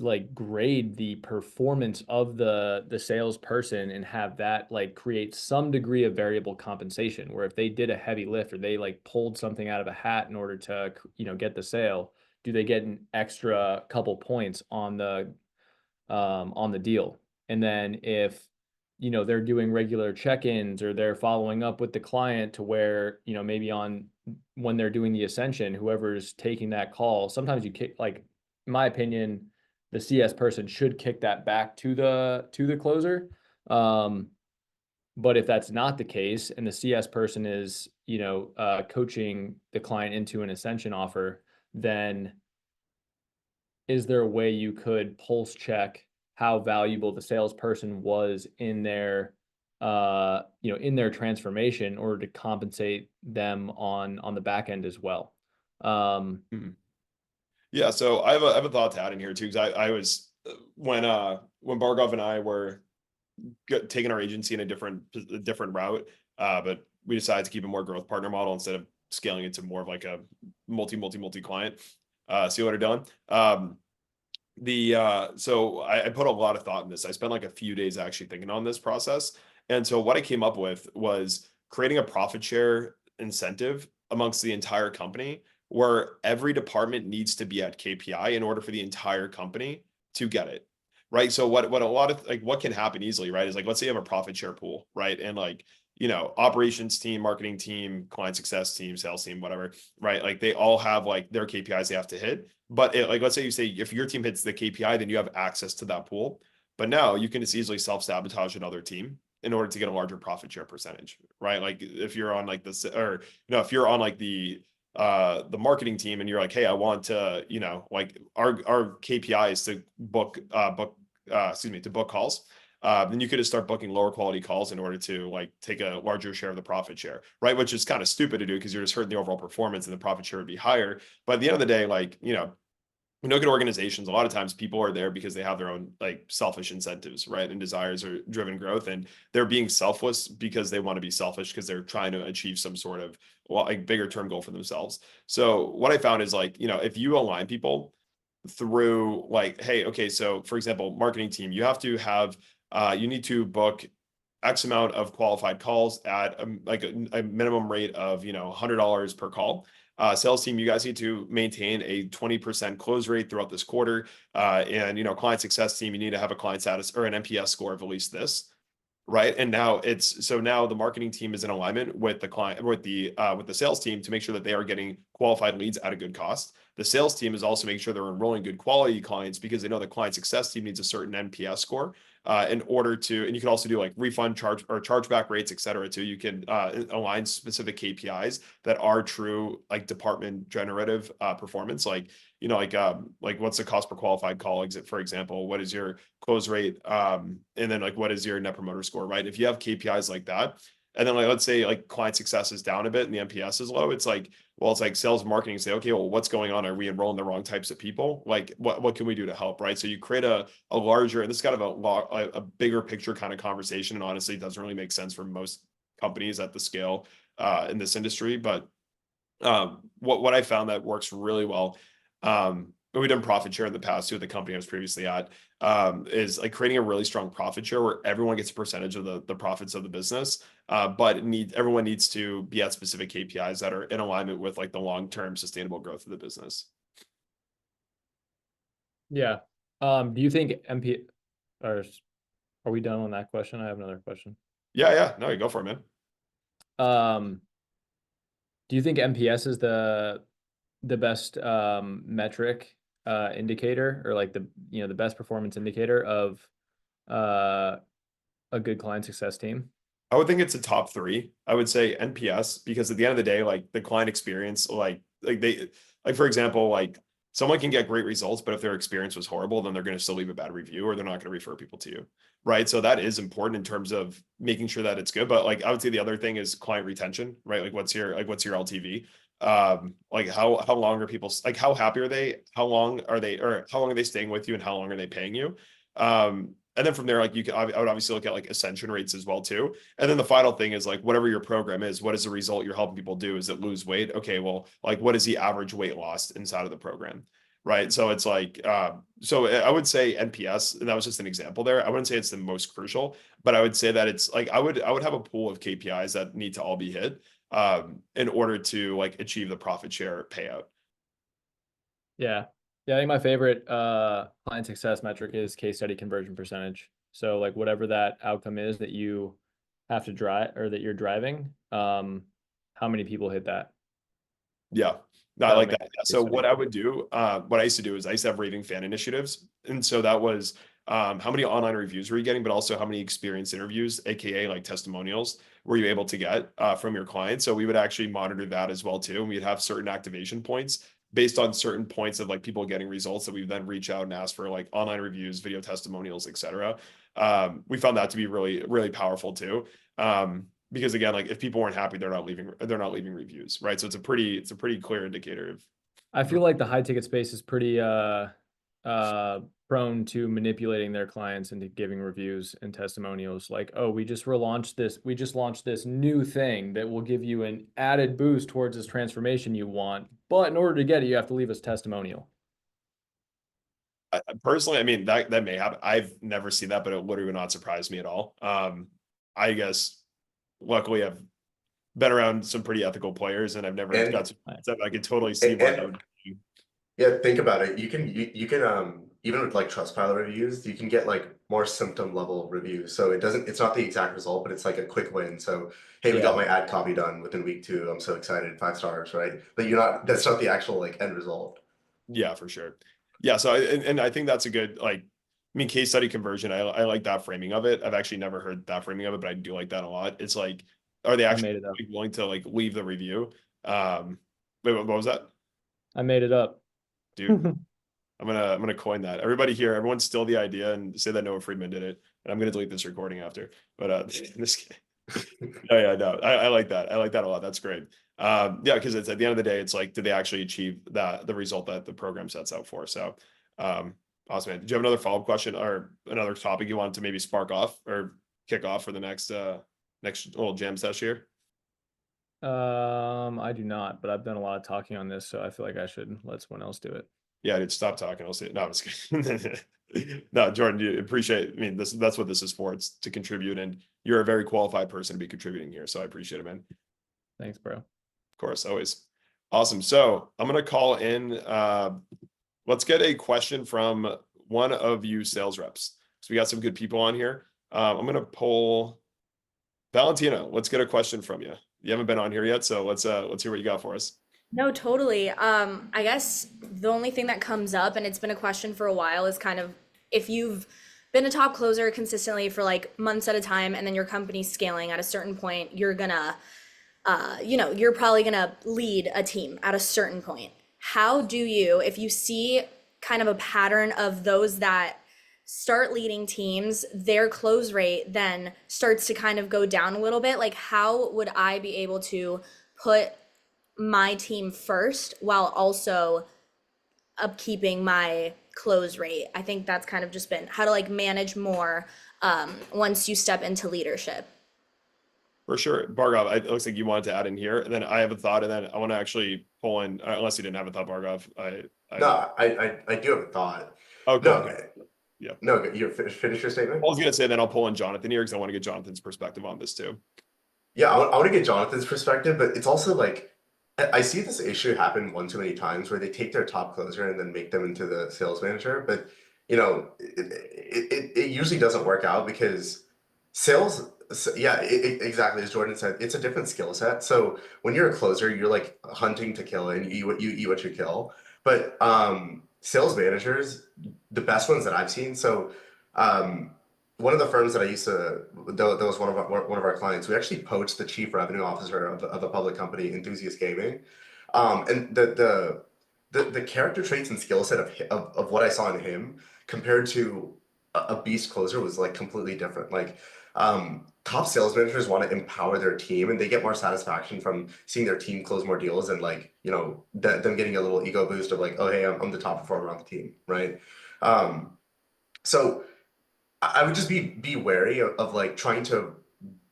like grade the performance of the salesperson and have that like create some degree of variable compensation, where if they did a heavy lift or they like pulled something out of a hat in order to get the sale, do they get an extra couple points on the deal? And then if they're doing regular check-ins, or they're following up with the client, to where maybe when they're doing the ascension, whoever's taking that call, sometimes you kick, like, in my opinion, the CS person should kick that back to the closer. But if that's not the case, and the CS person is coaching the client into an ascension offer, then is there a way you could pulse check how valuable the salesperson was in their in their transformation, in order to compensate them on the back end as well? Yeah, so I have a thought to add in here too, because I was when Bargov and I were taking our agency in a different route, but we decided to keep a more growth partner model instead of scaling it to more of like a multi client. See what I've done? So I put a lot of thought in this. I spent like a few days actually thinking on this process, and so what I came up with was creating a profit share incentive amongst the entire company, where every department needs to be at KPI in order for the entire company to get it. Right. So what a lot of like what can happen easily, right, is like, let's say you have a profit share pool, right? And like, operations team, marketing team, client success team, sales team, whatever, right? Like they all have like their KPIs they have to hit. But like, let's say you say if your team hits the KPI, then you have access to that pool. But now you can just easily self-sabotage another team in order to get a larger profit share percentage, right? Like if you're on like this, or if you're on like the marketing team and you're like, hey, I want to, like our KPI is to book calls. Then you could just start booking lower quality calls in order to like take a larger share of the profit share, right? Which is kind of stupid to do, because you're just hurting the overall performance and the profit share would be higher. But at the end of the day, like, when you look at organizations, a lot of times people are there because they have their own like selfish incentives, right? And desires or driven growth. And they're being selfless because they want to be selfish, because they're trying to achieve some sort of like bigger term goal for themselves. So what I found is like, if you align people through like, hey, okay, so for example, marketing team, you have to have, you need to book X amount of qualified calls at a minimum rate of, $100 per call. Sales team, you guys need to maintain a 20% close rate throughout this quarter. And, client success team, you need to have a client status or an NPS score of at least this. Right. And now now the marketing team is in alignment with the client, with the sales team, to make sure that they are getting qualified leads at a good cost. The sales team is also making sure they're enrolling good quality clients, because they know the client success team needs a certain NPS score in order to, and you can also do like refund chargeback rates, et cetera, too. You can align specific KPIs that are true, like department generative performance, like, like what's the cost per qualified call exit, for example, what is your close rate? And then like, what is your net promoter score, right? If you have KPIs like that, and then like, let's say like client success is down a bit and the NPS is low, it's like, well, it's like sales and marketing say, okay, well, what's going on? Are we enrolling the wrong types of people? Like what can we do to help? Right. So you create a larger, and this is kind of a bigger picture kind of conversation. And honestly, it doesn't really make sense for most companies at the scale in this industry. But what I found that works really well, we've done profit share in the past too, at the company I was previously at, is like creating a really strong profit share where everyone gets a percentage of the profits of the business. But everyone needs to be at specific KPIs that are in alignment with like the long-term sustainable growth of the business. Yeah. Do you think or are we done on that question? I have another question. Yeah. No, you go for it, man. Do you think MPS is the best metric indicator, or like the best performance indicator of a good client success team? I would think it's a top 3. I would say NPS, because at the end of the day, like the client experience, like for example, like someone can get great results, but if their experience was horrible, then they're going to still leave a bad review, or they're not going to refer people to you. Right. So that is important in terms of making sure that it's good. But like I would say the other thing is client retention, right? Like what's your LTV? Like how long are people, like how happy are they? How long are they, or how long are they staying with you, and how long are they paying you? And then from there, like I would obviously look at like ascension rates as well too. And then the final thing is like, whatever your program is, what is the result you're helping people do? Is it lose weight? Okay, well, like what is the average weight loss inside of the program? Right. So it's like, so I would say NPS, and that was just an example there. I wouldn't say it's the most crucial, but I would say that it's like, I would have a pool of KPIs that need to all be hit in order to like achieve the profit share payout. Yeah. I think my favorite client success metric is case study conversion percentage. So like whatever that outcome is that you have to drive, or that you're driving, how many people hit that? Yeah. No, I That'll like make that. it So case what study. I would do, what I used to do is I used to have raving fan initiatives. And so that was how many online reviews were you getting, but also how many experience interviews, AKA like testimonials, were you able to get from your clients? So we would actually monitor that as well too. And we'd have certain activation points based on certain points of like people getting results that we then reach out and ask for like online reviews, video testimonials, etc. We found that to be really, really powerful too. Because again, like if people weren't happy, they're not leaving reviews, right? So it's a pretty clear indicator of. I feel like the high ticket space is pretty prone to manipulating their clients into giving reviews and testimonials, like, oh, we just launched this new thing that will give you an added boost towards this transformation you want, but in order to get it, you have to leave us testimonial. Personally, I mean that may happen. I've never seen that, but it literally would not surprise me at all. I guess luckily I've been around some pretty ethical players, and I've never got to, I could totally see why that would. Yeah, think about it. You can even with like Trustpilot reviews, you can get like more symptom level reviews. So it's not the exact result, but it's like a quick win. So hey, we got my ad copy done within week 2. I'm so excited, 5 stars, right? But that's not the actual like end result. Yeah, for sure. Yeah, so I think that's a good, like, I mean, case study conversion. I like that framing of it. I've actually never heard that framing of it, but I do like that a lot. It's like, are they actually willing to like leave the review? Wait, what was that? I made it up. Dude, I'm gonna coin that. Everybody here, everyone steal the idea and say that Noah Friedman did it. And I'm gonna delete this recording after. But this yeah, no, I like that. I like that a lot. That's great. Yeah, because it's at the end of the day, it's like, did they actually achieve the result that the program sets out for? So awesome, man. Did you have another follow-up question or another topic you wanted to maybe spark off or kick off for the next little jam session here? I do not, but I've done a lot of talking on this, so I feel like I should let someone else do it. Yeah, dude, stop talking. I'll see it. No, I'm just kidding. No, Jordan, you appreciate. I mean, that's what this is for. It's to contribute, and you're a very qualified person to be contributing here. So I appreciate it, man. Thanks, bro. Of course, always. Awesome. So I'm gonna call in. Let's get a question from one of you sales reps. So we got some good people on here. I'm gonna pull Valentina. Let's get a question from you. You haven't been on here yet, so let's hear what you got for us. No, totally. I guess the only thing that comes up, and it's been a question for a while, is kind of if you've been a top closer consistently for like months at a time, and then your company's scaling at a certain point, you're gonna, you're probably gonna lead a team at a certain point. How do you, if you see kind of a pattern of those that start leading teams, their close rate then starts to kind of go down a little bit, like how would I be able to put my team first while also upkeeping my close rate? I think that's kind of just been how to like manage more once you step into leadership. For sure. Bargov, it looks like you wanted to add in here, and then I have a thought, and then I want to actually pull in, unless you didn't have a thought, Bargov. No, I do have a thought. Okay. No, yeah. No, you finish your statement? I was gonna say then I'll pull in Jonathan here because I want to get Jonathan's perspective on this too. Yeah, I want to get Jonathan's perspective, but it's also like I see this issue happen one too many times where they take their top closer and then make them into the sales manager. But it usually doesn't work out because sales, yeah, exactly as Jordan said, it's a different skill set. So when you're a closer, you're like hunting to kill and you eat what you kill. But sales managers, the best ones that I've seen. So um, one of the firms that I used to, that was one of our clients. We actually poached the chief revenue officer of a public company, Enthusiast Gaming, and the character traits and skill set of what I saw in him compared to a beast closer was like completely different. Like top sales managers want to empower their team, and they get more satisfaction from seeing their team close more deals, and like them getting a little ego boost of like, oh hey, I'm the top performer on the team, right? So I would just be wary of like trying to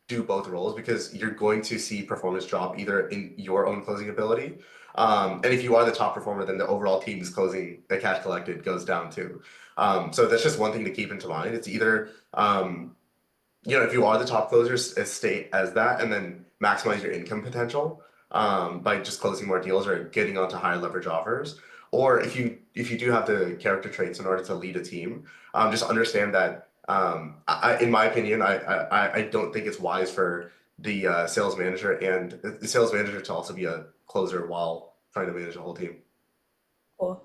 do both roles because you're going to see performance drop either in your own closing ability. And if you are the top performer, then the overall team's closing, the cash collected goes down too. So that's just one thing to keep into mind. It's either, if you are the top closer, stay as that and then maximize your income potential by just closing more deals or getting onto higher leverage offers. Or if you do have the character traits in order to lead a team, just understand that in my opinion, I don't think it's wise for the sales manager and the sales manager to also be a closer while trying to manage the whole team. Cool.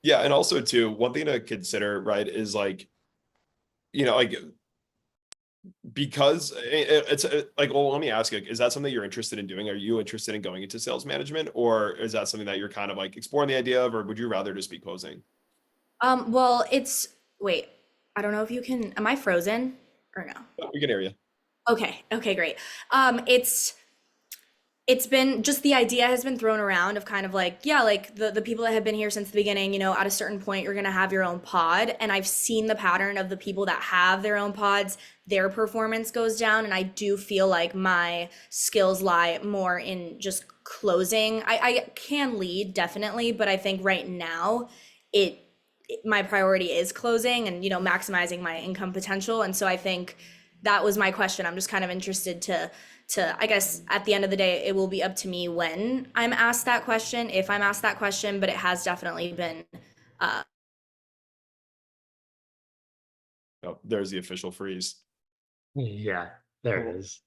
Yeah, and also too, one thing to consider, right, is like, like because it's like, well, let me ask you, is that something you're interested in doing? Are you interested in going into sales management, or is that something that you're kind of like exploring the idea of, or would you rather just be closing? Well, wait, I don't know if you can, am I frozen or no? We can hear you. Okay, great. It's been just the idea has been thrown around of kind of like, yeah, like the people that have been here since the beginning, at a certain point, you're going to have your own pod. And I've seen the pattern of the people that have their own pods, their performance goes down. And I do feel like my skills lie more in just closing. I can lead definitely, but I think right now my priority is closing and, maximizing my income potential. And so I think that was my question. I'm just kind of interested to I guess at the end of the day, it will be up to me when I'm asked that question, if I'm asked that question, but it has definitely been Oh, there's the official freeze. Yeah, there it is.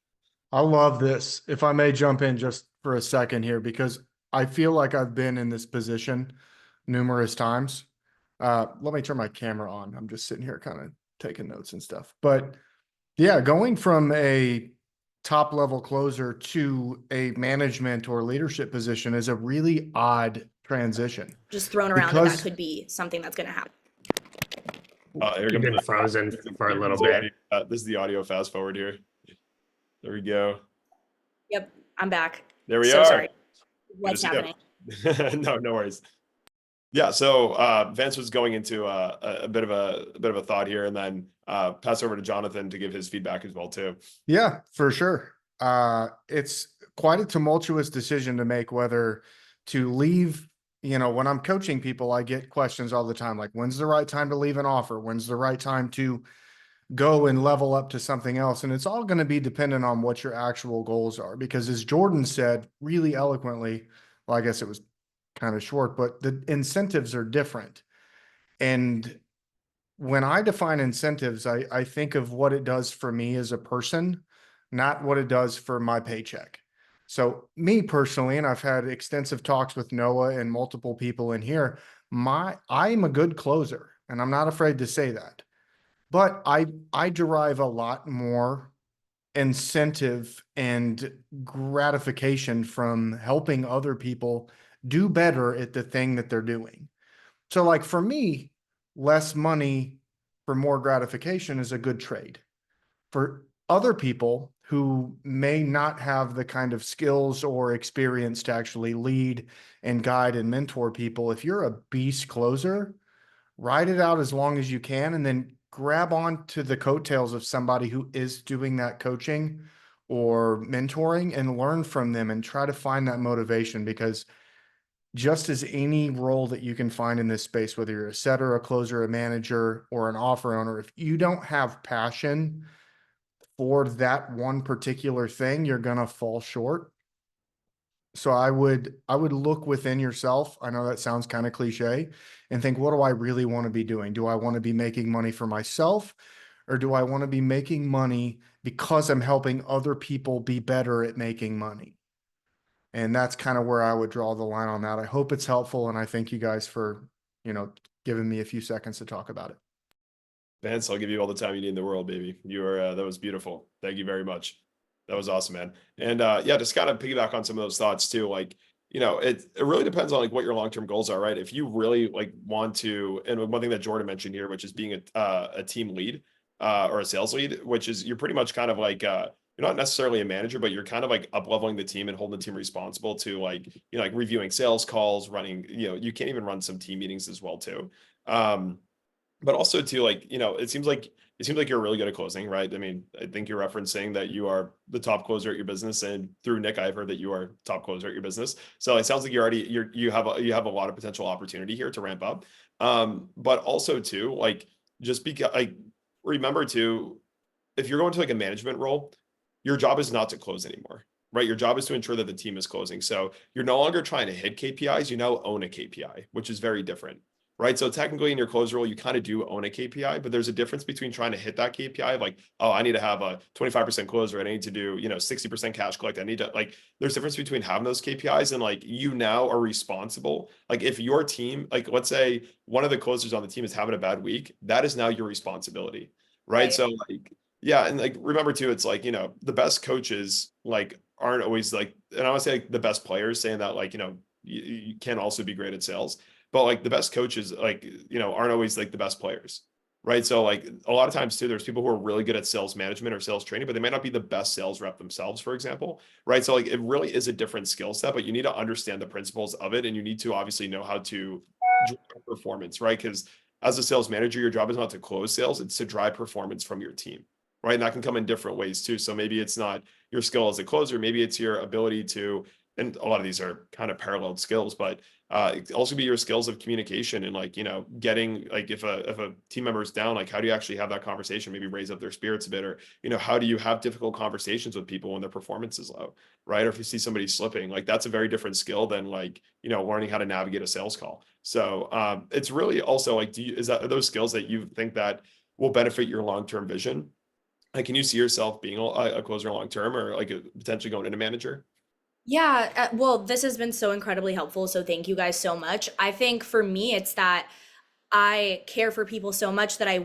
I love this. If I may jump in just for a second here, because I feel like I've been in this position numerous times. Let me turn my camera on. I'm just sitting here kind of taking notes and stuff. But yeah, going from a top level closer to a management or leadership position is a really odd transition. just thrown around that Because- could be something that's going to happen. You've been frozen for a little bit. This is the audio fast forward here. There we go. Yep, I'm back. There we So are. sorry. Good What's to see you. happening? No worries. Yeah, so Vance was going into a bit of a thought here, and then pass over to Jonathan to give his feedback as well too. Yeah, for sure. It's quite a tumultuous decision to make whether to leave. When I'm coaching people, I get questions all the time, like when's the right time to leave an offer? When's the right time to go and level up to something else? And it's all going to be dependent on what your actual goals are. Because as Jordan said really eloquently, well, I guess it was kind of short, but the incentives are different. And when I define incentives, I think of what it does for me as a person, not what it does for my paycheck. So me personally, and I've had extensive talks with Noah and multiple people in here, I'm a good closer, and I'm not afraid to say that. But I derive a lot more incentive and gratification from helping other people do better at the thing that they're doing. So like for me, less money for more gratification is a good trade. For other people who may not have the kind of skills or experience to actually lead and guide and mentor people, if you're a beast closer, ride it out as long as you can and then grab on to the coattails of somebody who is doing that coaching or mentoring and learn from them and try to find that motivation. Because just as any role that you can find in this space, whether you're a setter, a closer, a manager, or an offer owner, if you don't have passion for that one particular thing, you're going to fall short. So I would look within yourself. I know that sounds kind of cliche, and think, what do I really want to be doing? Do I want to be making money for myself, or do I want to be making money because I'm helping other people be better at making money? And that's kind of where I would draw the line on that. I hope it's helpful, and I thank you guys for, giving me a few seconds to talk about it. Vance, I'll give you all the time you need in the world, baby. You are that was beautiful. Thank you very much. That was awesome, man. And yeah, just kind of piggyback on some of those thoughts too. Like, it really depends on like what your long-term goals are, right? If you really like want to, and one thing that Jordan mentioned here, which is being a team lead or a sales lead, which is you're pretty much kind of like you're not necessarily a manager, but you're kind of like up leveling the team and holding the team responsible to like, like reviewing sales calls, running, you can't even run some team meetings as well too. But also too, like, it seems like you're really good at closing, right? I mean, I think you're referencing that you are the top closer at your business, and through Nick, I've heard that you are top closer at your business. So it sounds like you have a lot of potential opportunity here to ramp up. But also too, like, just because like remember to, if you're going to like a management role, your job is not to close anymore, right? Your job is to ensure that the team is closing. So you're no longer trying to hit KPIs, you now own a KPI, which is very different. Right. So technically in your close role, you kind of do own a KPI, but there's a difference between trying to hit that KPI of like, oh, I need to have a 25% close rate. I need to do, 60% cash collect. I need to like, there's a difference between having those KPIs and like you now are responsible. Like if your team, like let's say one of the closers on the team is having a bad week, that is now your responsibility. Right. So like, yeah. And like, remember too, it's like, the best coaches like aren't always like, and I want to say like the best players, saying that like, you can also be great at sales. But like the best coaches, like, aren't always like the best players, right? So like a lot of times too, there's people who are really good at sales management or sales training, but they might not be the best sales rep themselves, for example, right? So like it really is a different skill set, but you need to understand the principles of it, and you need to obviously know how to drive performance, right? Because as a sales manager, your job is not to close sales, it's to drive performance from your team, right? And that can come in different ways too. So maybe it's not your skill as a closer, maybe it's your ability to, and a lot of these are kind of paralleled skills, but it can also be your skills of communication and like, getting like if a team member is down, like how do you actually have that conversation, maybe raise up their spirits a bit, or, how do you have difficult conversations with people when their performance is low, right? Or if you see somebody slipping, like that's a very different skill than like, learning how to navigate a sales call. So it's really also like, are those skills that you think that will benefit your long-term vision? Like, can you see yourself being a closer long-term, or like potentially going into manager? Yeah, well, this has been so incredibly helpful. So thank you guys so much. I think for me, it's that I care for people so much that I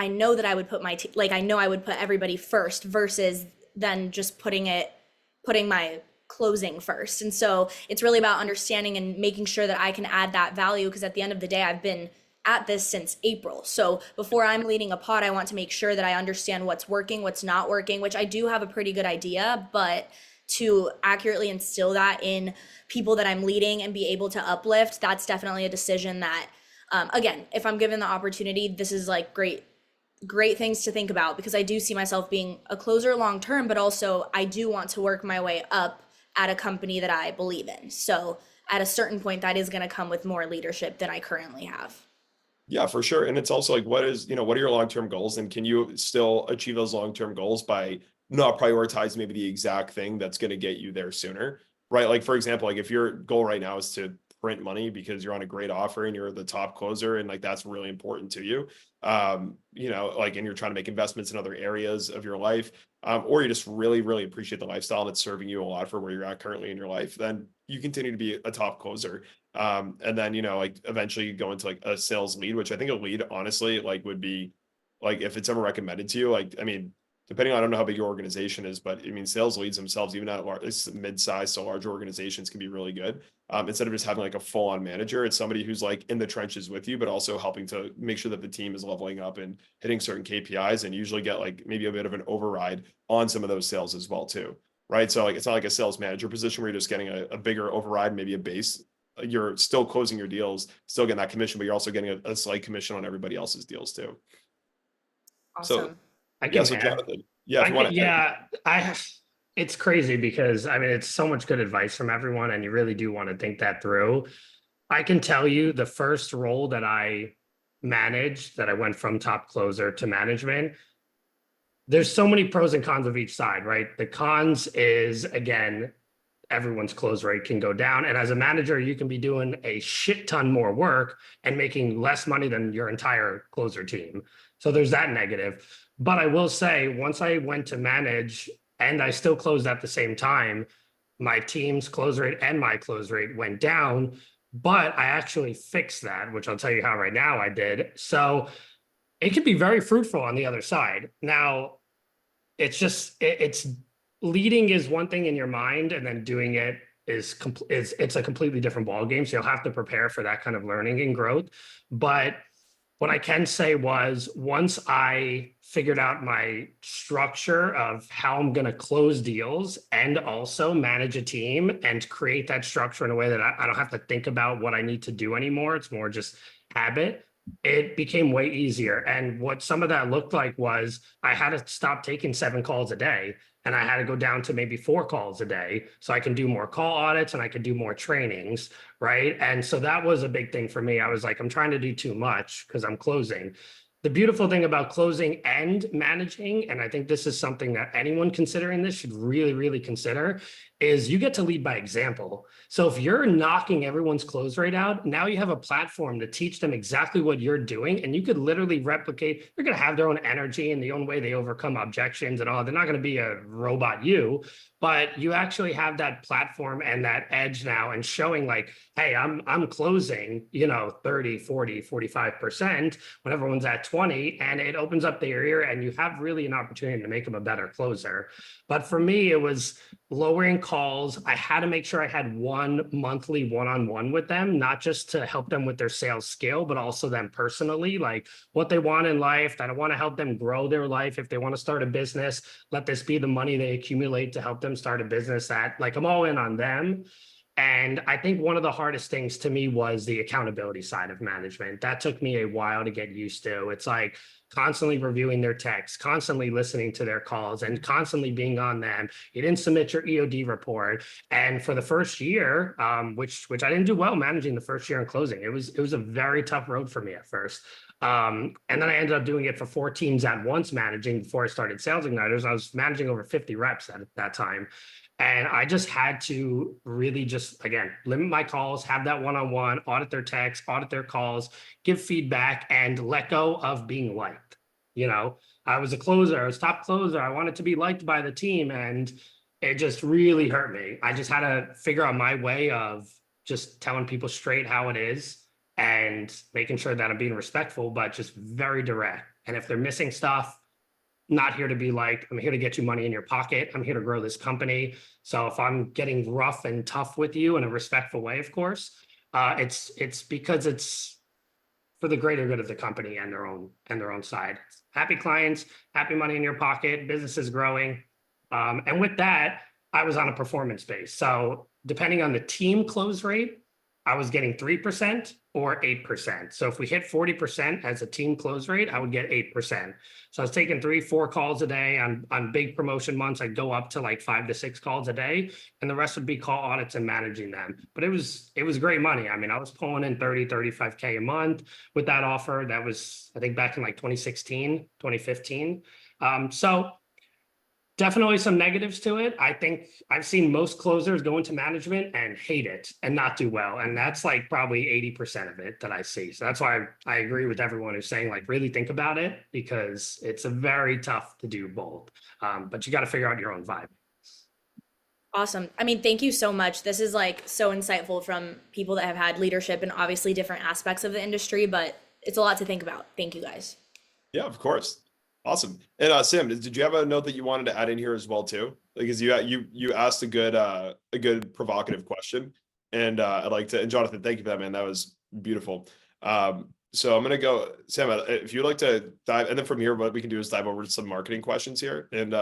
know that I would put I know I would put everybody first versus then just putting my closing first. And so it's really about understanding and making sure that I can add that value, because at the end of the day, I've been at this since April. So before I'm leading a pod, I want to make sure that I understand what's working, what's not working, which I do have a pretty good idea, but to accurately instill that in people that I'm leading and be able to uplift, that's definitely a decision that, again, if I'm given the opportunity, this is like great things to think about, because I do see myself being a closer long term, but also I do want to work my way up at a company that I believe in. So at a certain point, that is going to come with more leadership than I currently have. Yeah, for sure. And it's also like, what are your long-term goals, and can you still achieve those long-term goals by not prioritizing maybe the exact thing that's going to get you there sooner, right? Like, for example, like if your goal right now is to print money because you're on a great offer and you're the top closer, and like that's really important to you, like, and you're trying to make investments in other areas of your life, or you just really, really appreciate the lifestyle and it's serving you a lot for where you're at currently in your life, then you continue to be a top closer. And then, like eventually you go into like a sales lead, which I think a lead honestly, like would be like, if it's ever recommended to you, like, I mean, depending on, I don't know how big your organization is, but I mean, sales leads themselves, even at mid-sized to larger organizations, can be really good. Instead of just having like a full-on manager, it's somebody who's like in the trenches with you, but also helping to make sure that the team is leveling up and hitting certain KPIs, and usually get like maybe a bit of an override on some of those sales as well too. Right. So like, it's not like a sales manager position where you're just getting a bigger override, maybe a base. You're still closing your deals, still getting that commission, but you're also getting a slight commission on everybody else's deals too. Awesome. So I can so add. Jonathan, if you want to Yeah, it's crazy because I mean, it's so much good advice from everyone, and you really do want to think that through. I can tell you the first role that I managed, that I went from top closer to management, there's so many pros and cons of each side, right? The cons is, again, everyone's close rate can go down. And as a manager, you can be doing a shit ton more work and making less money than your entire closer team. So there's that negative. But I will say, once I went to manage and I still closed at the same time, my team's close rate and my close rate went down, but I actually fixed that, which I'll tell you how right now I did. So it could be very fruitful on the other side. Now, it's just, it's leading is one thing in your mind, and then doing it is it's a completely different ballgame. So you'll have to prepare for that kind of learning and growth. But what I can say was, once I figured out my structure of how I'm going to close deals and also manage a team and create that structure in a way that I don't have to think about what I need to do anymore, it's more just habit, it became way easier. And what some of that looked like was I had to stop taking 7 calls a day, and I had to go down to maybe 4 calls a day so I can do more call audits and I could do more trainings, right? And so that was a big thing for me. I was like, I'm trying to do too much because I'm closing. The beautiful thing about closing and managing, and I think this is something that anyone considering this should really, really consider, is you get to lead by example. So if you're knocking everyone's close rate out, now you have a platform to teach them exactly what you're doing, and you could literally replicate. They're going to have their own energy and the own way they overcome objections and all. They're not going to be a robot you, but you actually have that platform and that edge now, and showing like, hey, I'm closing, 30, 40, 45% when everyone's at 20, and it opens up their ear, and you have really an opportunity to make them a better closer. But for me, it was lowering calls. I had to make sure I had one monthly one-on-one with them, not just to help them with their sales skill, but also them personally, like what they want in life, that I want to help them grow their life. If they want to start a business, let this be the money they accumulate to help them start a business. That, like, I'm all in on them. And I think one of the hardest things to me was the accountability side of management. That took me a while to get used to. It's like constantly reviewing their texts, constantly listening to their calls, and constantly being on them. You didn't submit your EOD report. And for the first year, which I didn't do well managing the first year in closing. It was a very tough road for me at first. And then I ended up doing it for 4 teams at once, managing before I started Sales Igniters. I was managing over 50 reps at that time. And I just had to really just, again, limit my calls, have that one-on-one, audit their texts, audit their calls, give feedback, and let go of being liked. I was a closer, I was top closer. I wanted to be liked by the team, and it just really hurt me. I just had to figure out my way of just telling people straight how it is and making sure that I'm being respectful, but just very direct. And if they're missing stuff, not here to be like, I'm here to get you money in your pocket. I'm here to grow this company. So if I'm getting rough and tough with you in a respectful way, of course, it's because it's for the greater good of the company and their own side. Happy clients, happy money in your pocket, business is growing. And with that, I was on a performance base. So depending on the team close rate, I was getting 3% or 8%. So if we hit 40% as a team close rate, I would get 8%. So I was taking 3-4 calls a day. On big promotion months, I'd go up to like 5 to 6 calls a day, and the rest would be call audits and managing them. But it was great money. I mean, I was pulling in 30, 35K a month with that offer. That was, I think, back in like 2016, 2015. So definitely some negatives to it. I think I've seen most closers go into management and hate it and not do well. And that's like probably 80% of it that I see. So that's why I agree with everyone who's saying, like, really think about it, because it's a very tough to do both. But you got to figure out your own vibe. Awesome. I mean, thank you so much. This is like so insightful from people that have had leadership in obviously different aspects of the industry, but it's a lot to think about. Thank you guys. Yeah, of course. Awesome. And Sam, did you have a note that you wanted to add in here as well too? Because you asked a good provocative question, and I'd like to. And Jonathan, thank you for that, man. That was beautiful. So I'm gonna go, Sam, if you'd like to dive, and then from here, what we can do is dive over to some marketing questions here and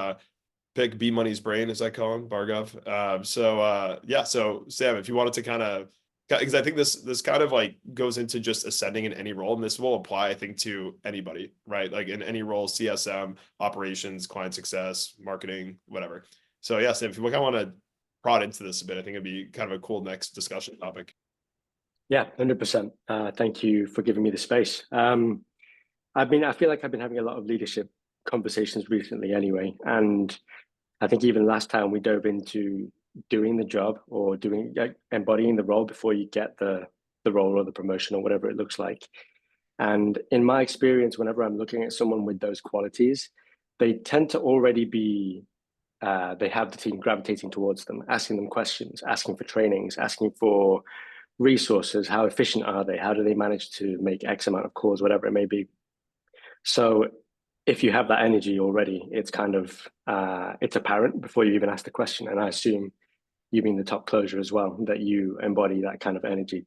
pick B Money's brain, as I call him, Bhargav. So Sam, if you wanted to kind of, because I think this kind of like goes into just ascending in any role, and this will apply, I think, to anybody, right? Like in any role, CSM, operations, client success, marketing, whatever. So yeah, Sam, if you kind of want to prod into this a bit, I think it'd be kind of a cool next discussion topic. Yeah, 100%. Thank you for giving me the space. I feel like I've been having a lot of leadership conversations recently anyway. And I think even last time we dove into doing the job or doing embodying the role before you get the role or the promotion or whatever it looks like. And in my experience, whenever I'm looking at someone with those qualities, they tend to already be they have the team gravitating towards them, asking them questions, asking for trainings, asking for resources. How efficient are they? How do they manage to make X amount of calls, whatever it may be? So if you have that energy already, it's kind of it's apparent before you even ask the question. And I assume you being the top closer as well, that you embody that kind of energy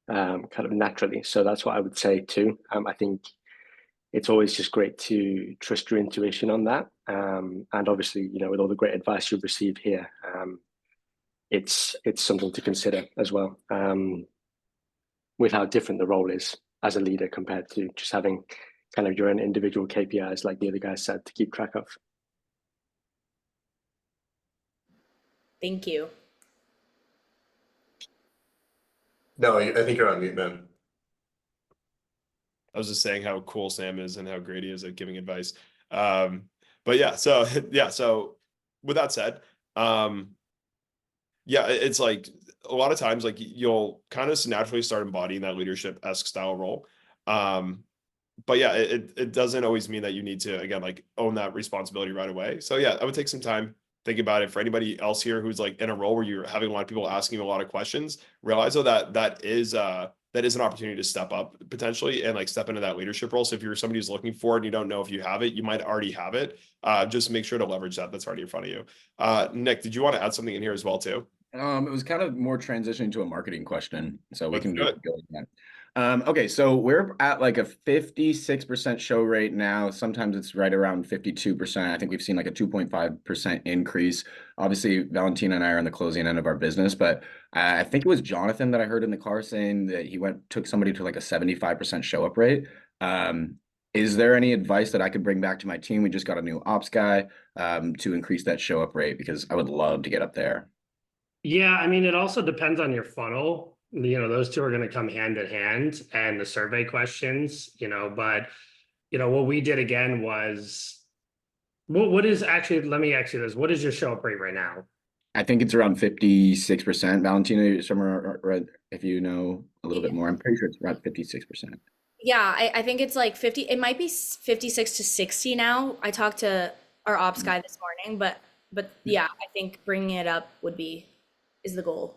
kind of naturally. So that's what I would say too. I think it's always just great to trust your intuition on that. And obviously, you know, with all the great advice you've received here, it's something to consider as well, with how different the role is as a leader compared to just having kind of your own individual KPIs, like the other guy said, to keep track of. Thank you. No, I think you're on mute, man. I was just saying how cool Sam is and how great he is at giving advice. But yeah, so yeah, so with that said, yeah, it's like a lot of times, like you'll kind of naturally start embodying that leadership-esque style role. But yeah, it doesn't always mean that you need to, again, like own that responsibility right away. So yeah, I would take some time, think about it. For anybody else here who's like in a role where you're having a lot of people asking you a lot of questions, realize though that is an opportunity to step up potentially and like step into that leadership role. So if you're somebody who's looking for it and you don't know if you have it, you might already have it. Just make sure to leverage that. That's already in front of you. Nick, did you want to add something in here as well too? It was kind of more transitioning to a marketing question, so we Let's can do go it. with that. Okay, so we're at like a 56% show rate now. Sometimes it's right around 52%. I think we've seen like a 2.5% increase. Obviously, Valentina and I are on the closing end of our business, but I think it was Jonathan that I heard in the car saying that he took somebody to like a 75% show up rate. Is there any advice that I could bring back to my team? We just got a new ops guy to increase that show up rate, because I would love to get up there. Yeah, I mean, it also depends on your funnel. You know, those two are going to come hand in hand, and the survey questions, you know, but, you know, what we did again was, what is actually, let me ask you this, what is your show up rate right now? I think it's around 56%. Valentina, somewhere, if you know a little bit more, I'm pretty sure it's around 56%. Yeah, I think it's like 50, it might be 56 to 60 now. I talked to our ops guy this morning, but yeah, I think bringing it up is the goal.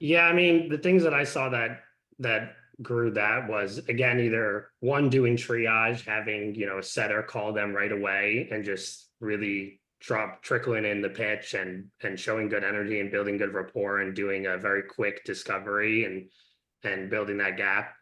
Yeah, I mean, the things that I saw that grew that was, again, either one, doing triage, having, you know, a setter call them right away and just really trickling in the pitch and showing good energy and building good rapport and doing a very quick discovery and building that gap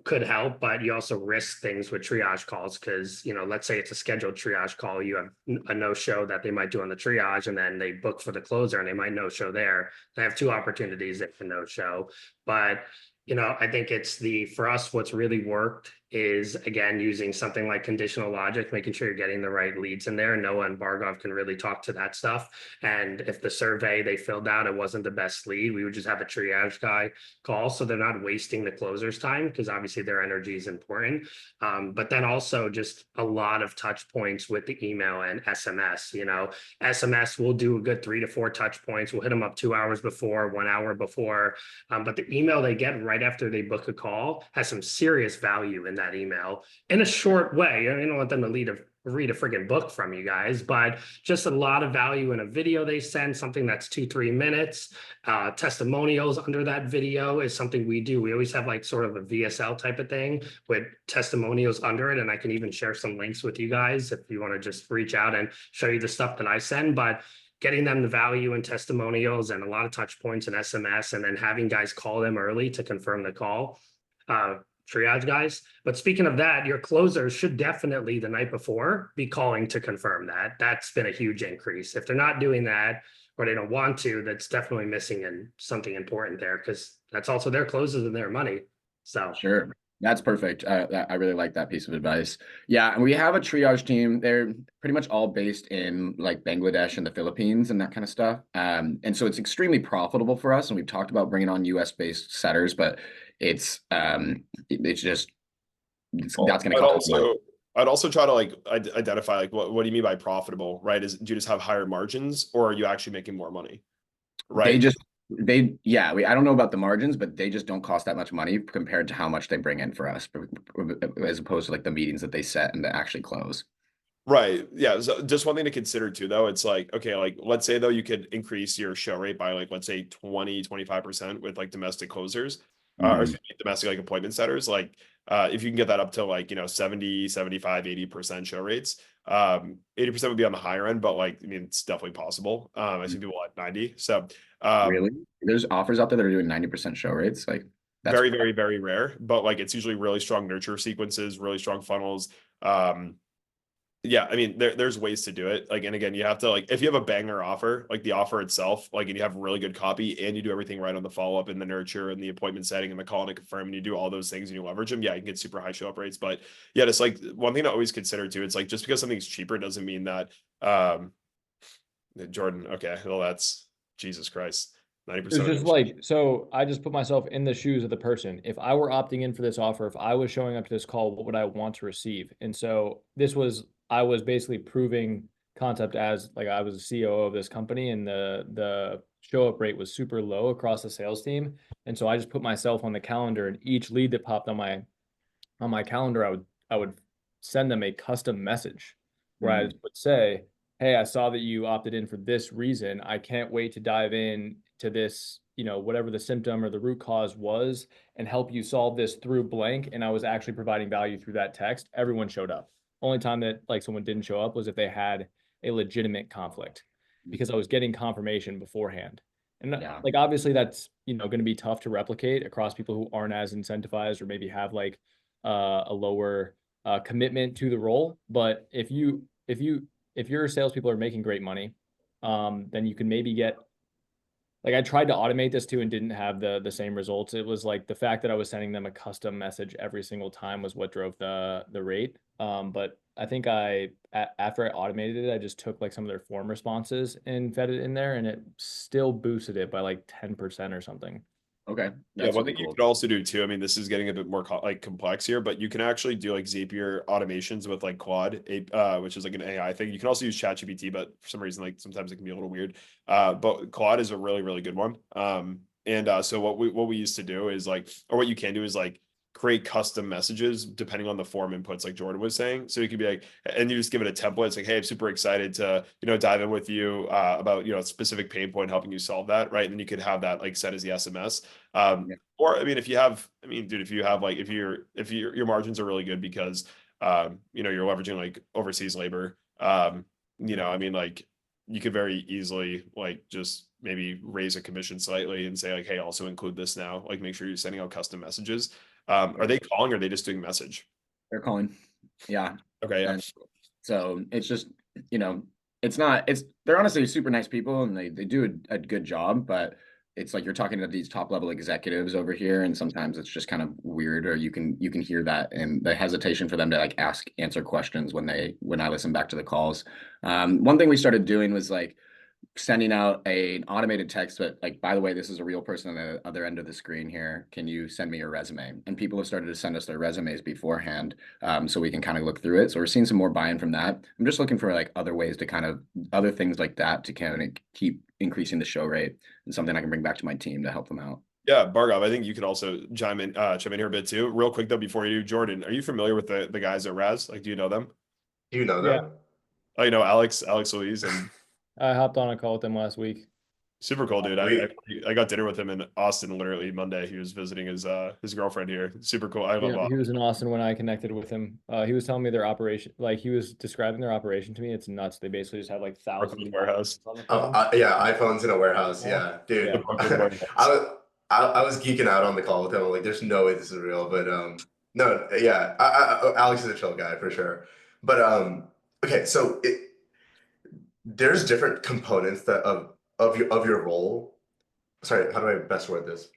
could help. But you also risk things with triage calls, because, you know, let's say it's a scheduled triage call, you have a no-show that they might do on the triage, and then they book for the closer and they might no-show there. They have two opportunities that can no-show. But, you know, I think for us, what's really worked is, again, using something like conditional logic, making sure you're getting the right leads in there. Noah and Bargov can really talk to that stuff. And if the survey they filled out, it wasn't the best lead, we would just have a triage guy call, so they're not wasting the closer's time, because obviously their energy is important. But then also just a lot of touch points with the email and SMS. You know, SMS, we'll do a good 3 to 4 touch points. We'll hit them up 2 hours before, 1 hour before. But the email they get right after they book a call has some serious value in that email in a short way. I don't want them to read a friggin' book from you guys, but just a lot of value in a video they send, something that's 2-3 minutes. Testimonials under that video is something we do. We always have like sort of a VSL type of thing with testimonials under it. And I can even share some links with you guys if you want to just reach out and show you the stuff that I send. But getting them the value and testimonials and a lot of touch points and SMS, and then having guys call them early to confirm the call. Triage guys. But speaking of that, your closers should definitely the night before be calling to confirm that. That's been a huge increase. If they're not doing that, or they don't want to, that's definitely missing something important there, because that's also their closes and their money. So sure, that's perfect. I really like that piece of advice. Yeah, and we have a triage team. They're pretty much all based in like Bangladesh and the Philippines and that kind of stuff. And so it's extremely profitable for us. And we've talked about bringing on US based setters, but it's just that's going to cost also I'd also try to like identify like what do you mean by profitable, right? Do you just have higher margins or are you actually making more money? Right. I don't know about the margins, but they just don't cost that much money compared to how much they bring in for us, as opposed to like the meetings that they set and that actually close. Right. Yeah. So just one thing to consider too, though, it's like, okay, like let's say though you could increase your show rate by like, let's say 20-25% with like domestic closers, or excuse me, domestic like appointment setters. Like if you can get that up to like, 70, 75, 80% show rates, 80% would be on the higher end, but like, I mean, it's definitely possible. I see people at 90. So Really? There's offers out there that are doing 90% show rates. Like that's very, very, very rare, but like it's usually really strong nurture sequences, really strong funnels. Yeah, I mean, there's ways to do it. Like, and again, you have to like if you have a banger offer, like the offer itself, like and you have really good copy and you do everything right on the follow-up and the nurture and the appointment setting and the call and the confirm and you do all those things and you leverage them, yeah, you can get super high show up rates. But yeah, it's like one thing to always consider too. It's like just because something's cheaper doesn't mean that Jordan, okay, well that's Jesus Christ. 90%. It's just like, so I just put myself in the shoes of the person. If I were opting in for this offer, if I was showing up to this call, what would I want to receive? And so I was basically proving concept as like I was a CEO of this company and the show up rate was super low across the sales team. And so I just put myself on the calendar and each lead that popped on my calendar, I would send them a custom message where I would say, hey, I saw that you opted in for this reason. I can't wait to dive in to this, whatever the symptom or the root cause was and help you solve this through blank. And I was actually providing value through that text. Everyone showed up. Only time that like someone didn't show up was if they had a legitimate conflict because I was getting confirmation beforehand. And like, obviously that's, going to be tough to replicate across people who aren't as incentivized or maybe have like a lower commitment to the role. But if your salespeople are making great money, then you can maybe get, like I tried to automate this too and didn't have the same results. It was like the fact that I was sending them a custom message every single time was what drove the rate. But I think after I automated it, I just took like some of their form responses and fed it in there and it still boosted it by like 10% or something. Okay. Yeah, one thing you could also do too, I mean, this is getting a bit more like complex here, but you can actually do like Zapier automations with like Claude, which is like an AI thing. You can also use ChatGPT, but for some reason, like sometimes it can be a little weird. But Claude is a really, really good one. So what we used to do is like, or what you can do is like create custom messages depending on the form inputs, like Jordan was saying. So you could be like, and you just give it a template. It's like, hey, I'm super excited to, dive in with you about, a specific pain point, helping you solve that. Right. And then you could have that like set as the SMS. Or, I mean, if you have like, if your margins are really good because, you're leveraging like overseas labor, I mean, like you could very easily like just maybe raise a commission slightly and say like, hey, also include this now, like make sure you're sending out custom messages. Are they calling or are they just doing message? They're calling. Yeah. Okay. Yeah. And so it's just, they're honestly super nice people and they do a good job, but it's like you're talking to these top level executives over here and sometimes it's just kind of weird or you can hear that and the hesitation for them to like answer questions when I listen back to the calls. One thing we started doing was like sending out an automated text, but like, by the way, this is a real person on the other end of the screen here. Can you send me your resume? And people have started to send us their resumes beforehand, so we can kind of look through it. So we're seeing some more buy-in from that. I'm just looking for like other things like that to kind of keep increasing the show rate and something I can bring back to my team to help them out. Yeah, Bargov, I think you could also chime in here a bit too. Real quick though, before you do, Jordan, are you familiar with the guys at Raz? Like, do you know them? Do you know them? Oh, you know Alex Louise and I hopped on a call with him last week. Super cool, dude. I got dinner with him in Austin literally Monday. He was visiting his girlfriend here. Super cool. I love he was in Austin when I connected with him. He was telling me their operation, like he was describing their operation to me. It's nuts. They basically just have like thousands of warehouse. Yeah, iPhones in a warehouse. Yeah, dude. Yeah. I was geeking out on the call with him. I'm like, there's no way this is real. But no, yeah. Alex is a chill guy for sure. But okay, so there's different components of your role. Sorry, how do I best word this?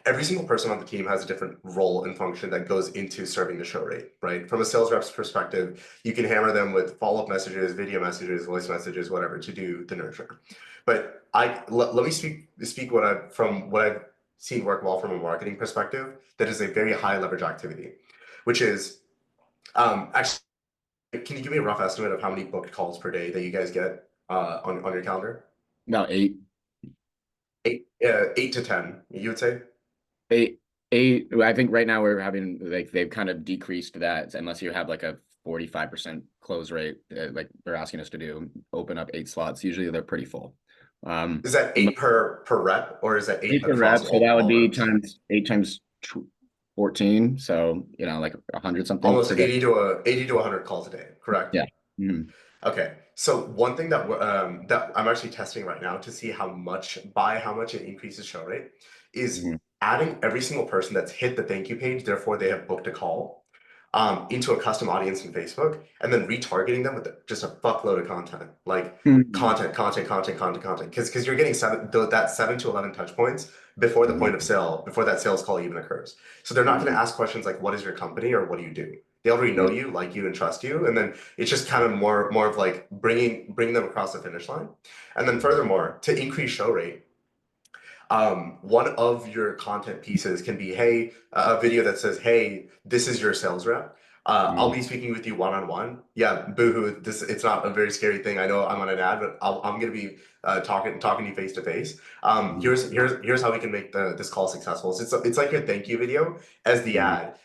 Every single person on the team has a different role and function that goes into serving the show rate, right? From a sales rep's perspective, you can hammer them with follow-up messages, video messages, voice messages, whatever, to do the nurture. But let me speak from what I've seen work well from a marketing perspective. That is a very high leverage activity, which is Actually, can you give me a rough estimate of how many booked calls per day that you guys get on your calendar? About 8. 8 to 10, you would say? 8. I think right now we're having like they've kind of decreased that unless you have like a 45% close rate, like they're asking us to do, open up 8 slots. Usually they're pretty full. Is that 8 per rep, or is that 8 8 per across rep, so that would all be reps? times 8 times 14. So like 100 something. Almost per day. 80 to 100 calls a day, correct? Yeah. Mhm. Okay, so one thing that that I'm actually testing right now to see how much it increases show rate is Mhm. adding every single person that's hit the thank you page, therefore they have booked a call, into a custom audience in Facebook, and then retargeting them with just a fuckload of content, like Mhm. content, because you're getting that 7 to 11 touch points before the point of sale, before that sales call even occurs. So they're not going to ask questions like, "What is your company?" or "What do you do?" They already know you, like you, and trust you, and then it's just kind of more of like bringing them across the finish line. And then furthermore, to increase show rate, one of your content pieces can be, hey, a video that says, hey, this is your sales rep. I'll be speaking with you one-on-one. Yeah, boohoo. It's not a very scary thing. I know I'm on an ad, but I'm gonna be talking to you face to face. Here's how we can make this call successful. So it's like your thank you video as the ad.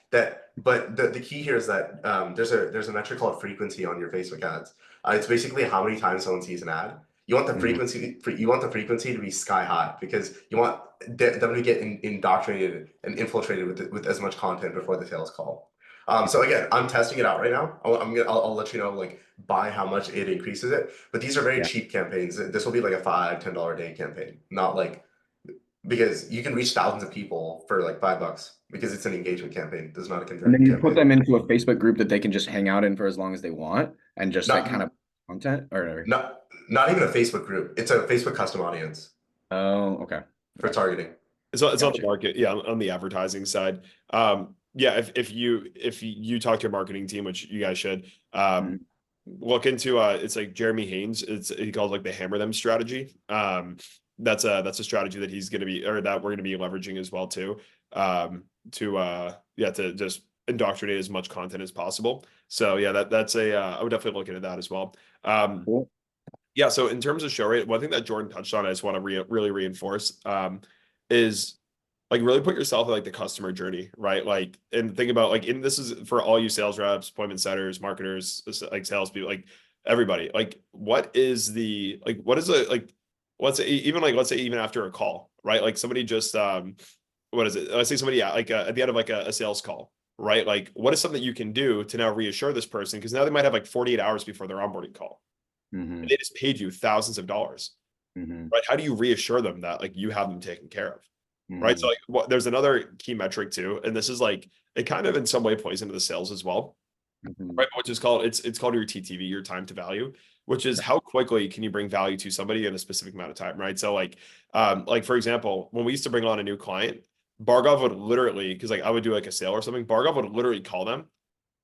But the key here is that there's a metric called frequency on your Facebook ads. It's basically how many times someone sees an ad. You want the frequency to be sky high, because you want them to get indoctrinated and infiltrated with as much content before the sales call. So again, I'm testing it out right now. I'll let you know like by how much it increases it. But these are very cheap campaigns. This will be like a $5-10 a day campaign, not like, because you can reach thousands of people for like $5 because it's an engagement campaign. This is not a And then conversion you put them campaign. into a Facebook group that they can just hang out in for as long as they want and just like kind Not of content or. not even a Facebook group. It's a Facebook custom audience Oh, okay. for targeting. So it's on the Gotcha. market, yeah, on the advertising side. Yeah, if you talk to your marketing team, which you guys should, look into it's like Jeremy Haynes. He calls like the hammer them strategy. That's a strategy that he's gonna be, or that we're gonna be leveraging as well too. To just indoctrinate as much content as possible. So yeah, that's I would definitely look into that as well. Cool. Yeah, so in terms of show rate, one thing that Jordan touched on, I just want to really reinforce, is like really put yourself in like the customer journey, right? Like, and think about like, and this is for all you sales reps, appointment setters, marketers, like salespeople, like everybody. Like, what is the like, what is it like? Let's say even after a call, right? Like somebody just what is it? Let's say somebody like at the end of like a sales call, right? Like, what is something you can do to now reassure this person, because now they might have like 48 hours before their onboarding call. Mhm. They just paid you thousands of dollars, right? How do you reassure them that like you have them taken care of, right? So like there's another key metric too, and this is like it kind of in some way plays into the sales as well, right? Which is called it's called your TTV, your time to value, which is how quickly can you bring value to somebody in a specific amount of time, right? So like for example, when we used to bring on a new client, Bargov would literally, because like I would do like a sale or something, Bargov would literally call them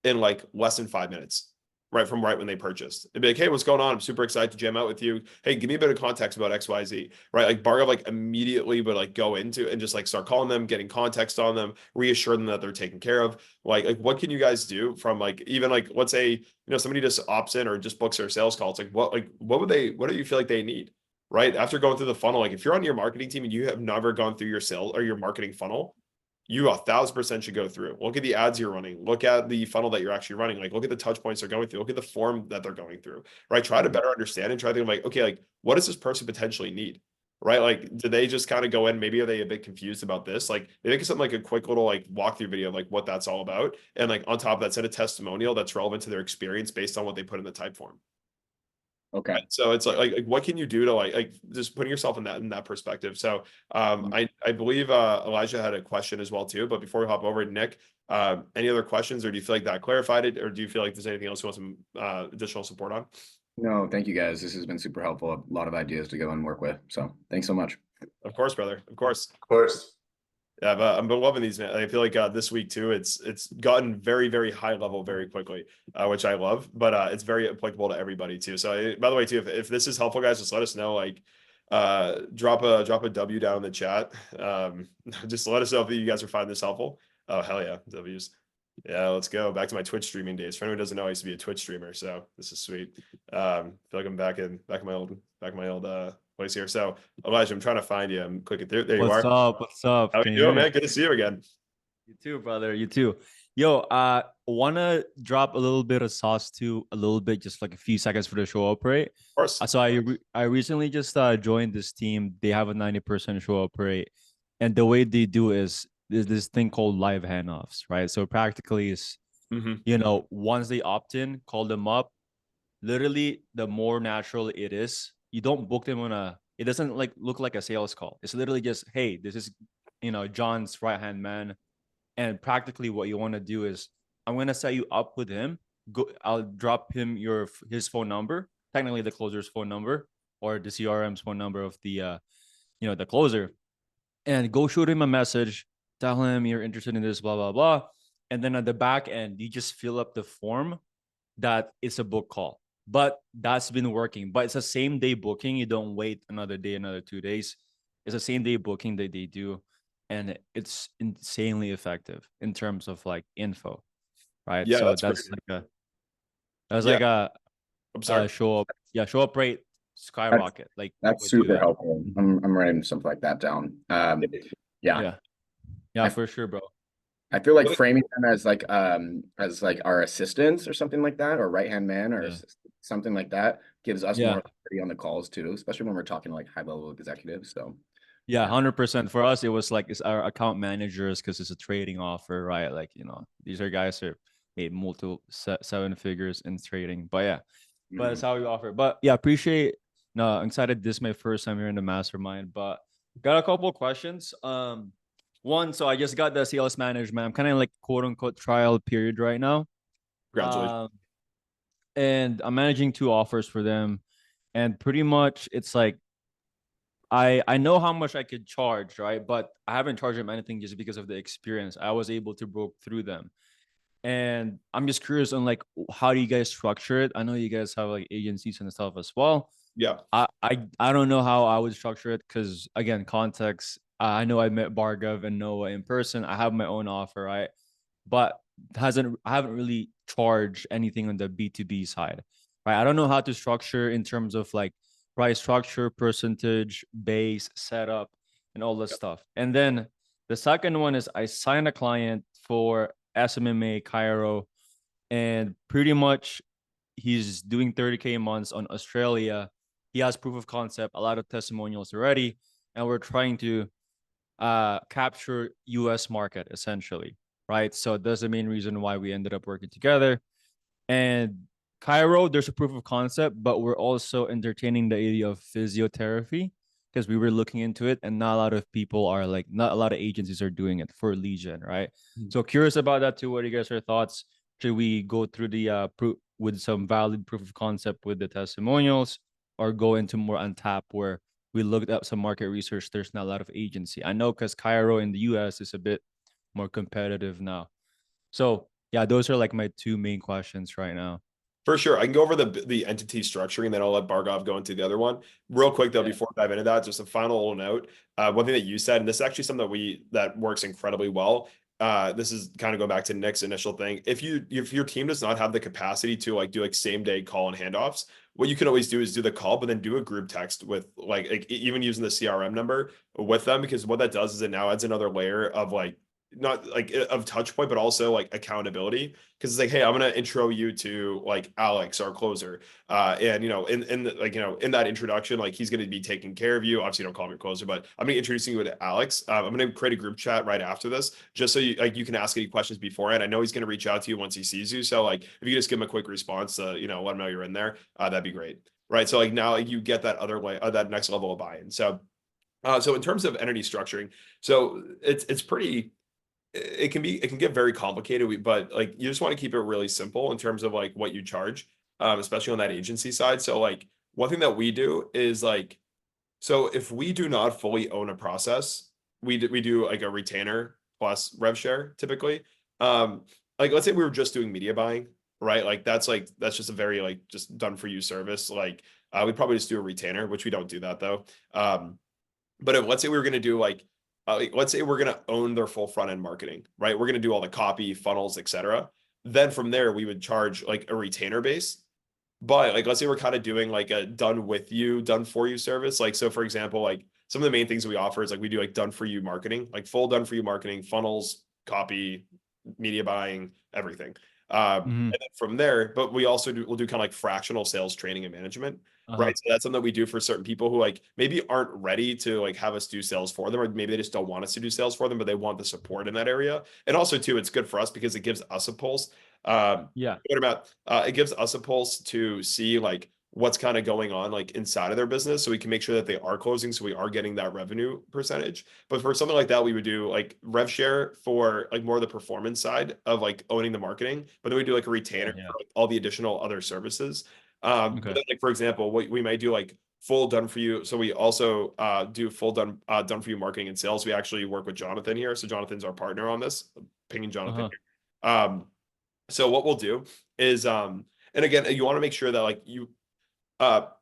in like less than 5 minutes, right when they purchased. It'd be like, hey, what's going on? I'm super excited to jam out with you. Hey, give me a bit of context about XYZ, right? Like Bargov like immediately would like go into and just like start calling them, getting context on them, reassure them that they're taken care of. Like what can you guys do from like, even like, let's say, somebody just opts in or just books their sales call. It's like, what do you feel like they need? Right? After going through the funnel, like if you're on your marketing team and you have never gone through your sales or your marketing funnel, you 1,000% should go through. Look at the ads you're running. Look at the funnel that you're actually running. Like, look at the touch points they're going through. Look at the form that they're going through. Right? Try to better understand and try to think like, okay, like what does this person potentially need? Right? Like, do they just kind of go in? Maybe are they a bit confused about this? Like, they make something like a quick little like walkthrough video of like what that's all about, and like on top of that, send a testimonial that's relevant to their experience based on what they put in the type form. Okay. Right? So it's like what can you do to like just putting yourself in that perspective. So I believe Elijah had a question as well too. But before we hop over to Nick, any other questions, or do you feel like that clarified it, or do you feel like there's anything else you want some additional support on? No, thank you guys. This has been super helpful. A lot of ideas to go and work with. So thanks so much. Of course, brother. Of course. Of course. Yeah, I've been loving these. I feel like this week too, it's gotten very, very high level very quickly, which I love. But it's very applicable to everybody too. So by the way, too, if this is helpful, guys, just let us know. Like, drop a W down in the chat. Just let us know if you guys are finding this helpful. Oh hell yeah, W's. Yeah, let's go back to my Twitch streaming days. For anyone who doesn't know, I used to be a Twitch streamer, so this is sweet. Feel like I'm back in my old place here. So Elijah, I'm trying to find you. I'm clicking through. There you What's are. up? What's up? How Can you you hear doing, me? man? Good to see you again. You too, brother. You too. Yo, wanna drop a little bit of sauce to a little bit, just like a few seconds for the show up rate. Of course. So I recently just joined this team. They have a 90% show up rate, and the way they do is there's this thing called live handoffs, right? So practically is you know, once they opt in, call them up. Literally, the more natural it is, you don't book them on a. It doesn't like look like a sales call. It's literally just, hey, this is, you know, John's right hand man, and practically what you want to do is, I'm gonna set you up with him. I'll drop him his phone number, technically the closer's phone number, or the CRM's phone number of the you know, the closer, and go shoot him a message, tell him you're interested in this, blah blah blah, and then at the back end, you just fill up the form that it's a book call. But that's been working. But it's a same day booking. You don't wait another day, another 2 days. It's a same day booking that they do, and it's insanely effective in terms of like info, right? Yeah, so that's that's great. like a Yeah. I'm sorry. show up rate skyrocket. Like That's would do super that. helpful. I'm writing something like that down. Yeah. Yeah, for sure, bro. I feel like framing them as like our assistants or something like that, or right hand man or something like that gives us more authority on the calls too, especially when we're talking like high level executives. So yeah, 100%. For us, it was like it's our account managers because it's a trading offer, right? Like, you know, these are guys who made multiple seven figures in trading. But yeah, but it's how we offer. But yeah, appreciate. No, I'm excited. This is my first time here in the mastermind, but got a couple of questions. One, so I just got the sales management. I'm kind of like quote unquote trial period right now. Congratulations. And I'm managing 2 offers for them, and pretty much it's like I know how much I could charge, right? But I haven't charged them anything just because of the experience. I was able to broke through them. And I'm just curious on like how do you guys structure it? I know you guys have like agencies and stuff as well. Yeah. I don't know how I would structure it because again, context. I know I met Bhargav and Noah in person. I have my own offer, right? But I haven't really charged anything on the B2B side, right? I don't know how to structure in terms of like price structure, percentage, base, setup, and all this stuff. And then the second one is I signed a client for SMMA Cairo, and pretty much he's doing 30K months on Australia. He has proof of concept, a lot of testimonials already, and we're trying to capture US market essentially, right? So that's the main reason why we ended up working together. And Cairo, there's a proof of concept, but we're also entertaining the idea of physiotherapy because we were looking into it, and not a lot of people are like, not a lot of agencies are doing it for lead gen, right? So curious about that too. What are you guys' thoughts? Should we go through the with some valid proof of concept with the testimonials, or go into more on tap where we looked up some market research? There's not a lot of agency. I know because Cairo in the US is a bit more competitive now. So yeah, those are like my 2 main questions right now. For sure. I can go over the entity structuring, and then I'll let Bhargav go into the other one. Real quick though, before I dive into that, just a final little note. One thing that you said, and this is actually something that works incredibly well. This is kind of going back to Nick's initial thing. If your team does not have the capacity to like do like same day call and handoffs, what you can always do is do the call, but then do a group text with like even using the CRM number with them, because what that does is it now adds another layer of like, not like of touch point, but also like accountability. Cause it's like, hey, I'm going to intro you to like Alex, our closer. And you know, in like, you know, in that introduction, like he's going to be taking care of you. Obviously don't call me closer, but I'm going to introduce you to Alex. I'm going to create a group chat right after this, just so you can ask any questions beforehand. I know he's going to reach out to you once he sees you. So like, if you just give him a quick response, you know, let him know you're in there, that'd be great. Right. So like now like, you get that other way, that next level of buy-in. So in terms of entity structuring, so it's pretty, it can get very complicated, but like you just want to keep it really simple in terms of like what you charge, especially on that agency side. So like one thing that we do is like, so if we do not fully own a process, we do like a retainer plus rev share typically. Like let's say we were just doing media buying, right? Like that's just a very like just done for you service. Like we'd probably just do a retainer, which we don't do that though. But let's say we were going to do like like, let's say we're going to own their full front end marketing, right? We're going to do all the copy, funnels, etc. Then from there, we would charge like a retainer base. But like, let's say we're kind of doing like a done with you, done for you service. Like, so for example, like some of the main things we offer is like we do like done for you marketing, like full done for you marketing, funnels, copy, media buying, everything. Mhm. And then from there, but we also we'll do kind of like fractional sales training and management. Uh-huh. Right. So that's something that we do for certain people who like maybe aren't ready to like have us do sales for them, or maybe they just don't want us to do sales for them, but they want the support in that area. And also too, it's good for us because it gives us a pulse. Yeah. What about it gives us a pulse to see like what's kind of going on like inside of their business so we can make sure that they are closing, so we are getting that revenue percentage. But for something like that, we would do like rev share for like more of the performance side of like owning the marketing, but then we do like a retainer Yeah. for like, all the additional other services. Okay. But then like for example, we might do like full done for you. So we also do full done for you marketing and sales. We actually work with Jonathan here. So Jonathan's our partner on this, pinging Jonathan Uh-huh. here. So what we'll do is and again, you want to make sure that like you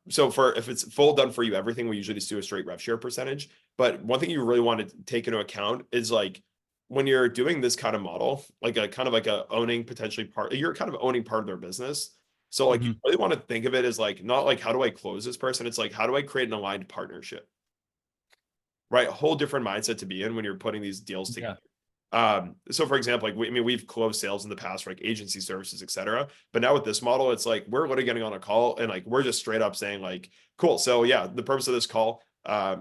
so for if it's full done for you everything, we usually just do a straight rev share percentage. But one thing you really want to take into account is like when you're doing this kind of model, like a kind of like a owning potentially part, you're kind of owning part of their business. So like you Mhm. really want to think of it as like not like how do I close this person? It's like how do I create an aligned partnership? Right? A whole different mindset to be in when you're putting these deals Yeah. together. So for example, like I mean, we've closed sales in the past for like agency services, etc. But now with this model, it's like we're literally getting on a call and like we're just straight up saying like, cool. So yeah, the purpose of this call,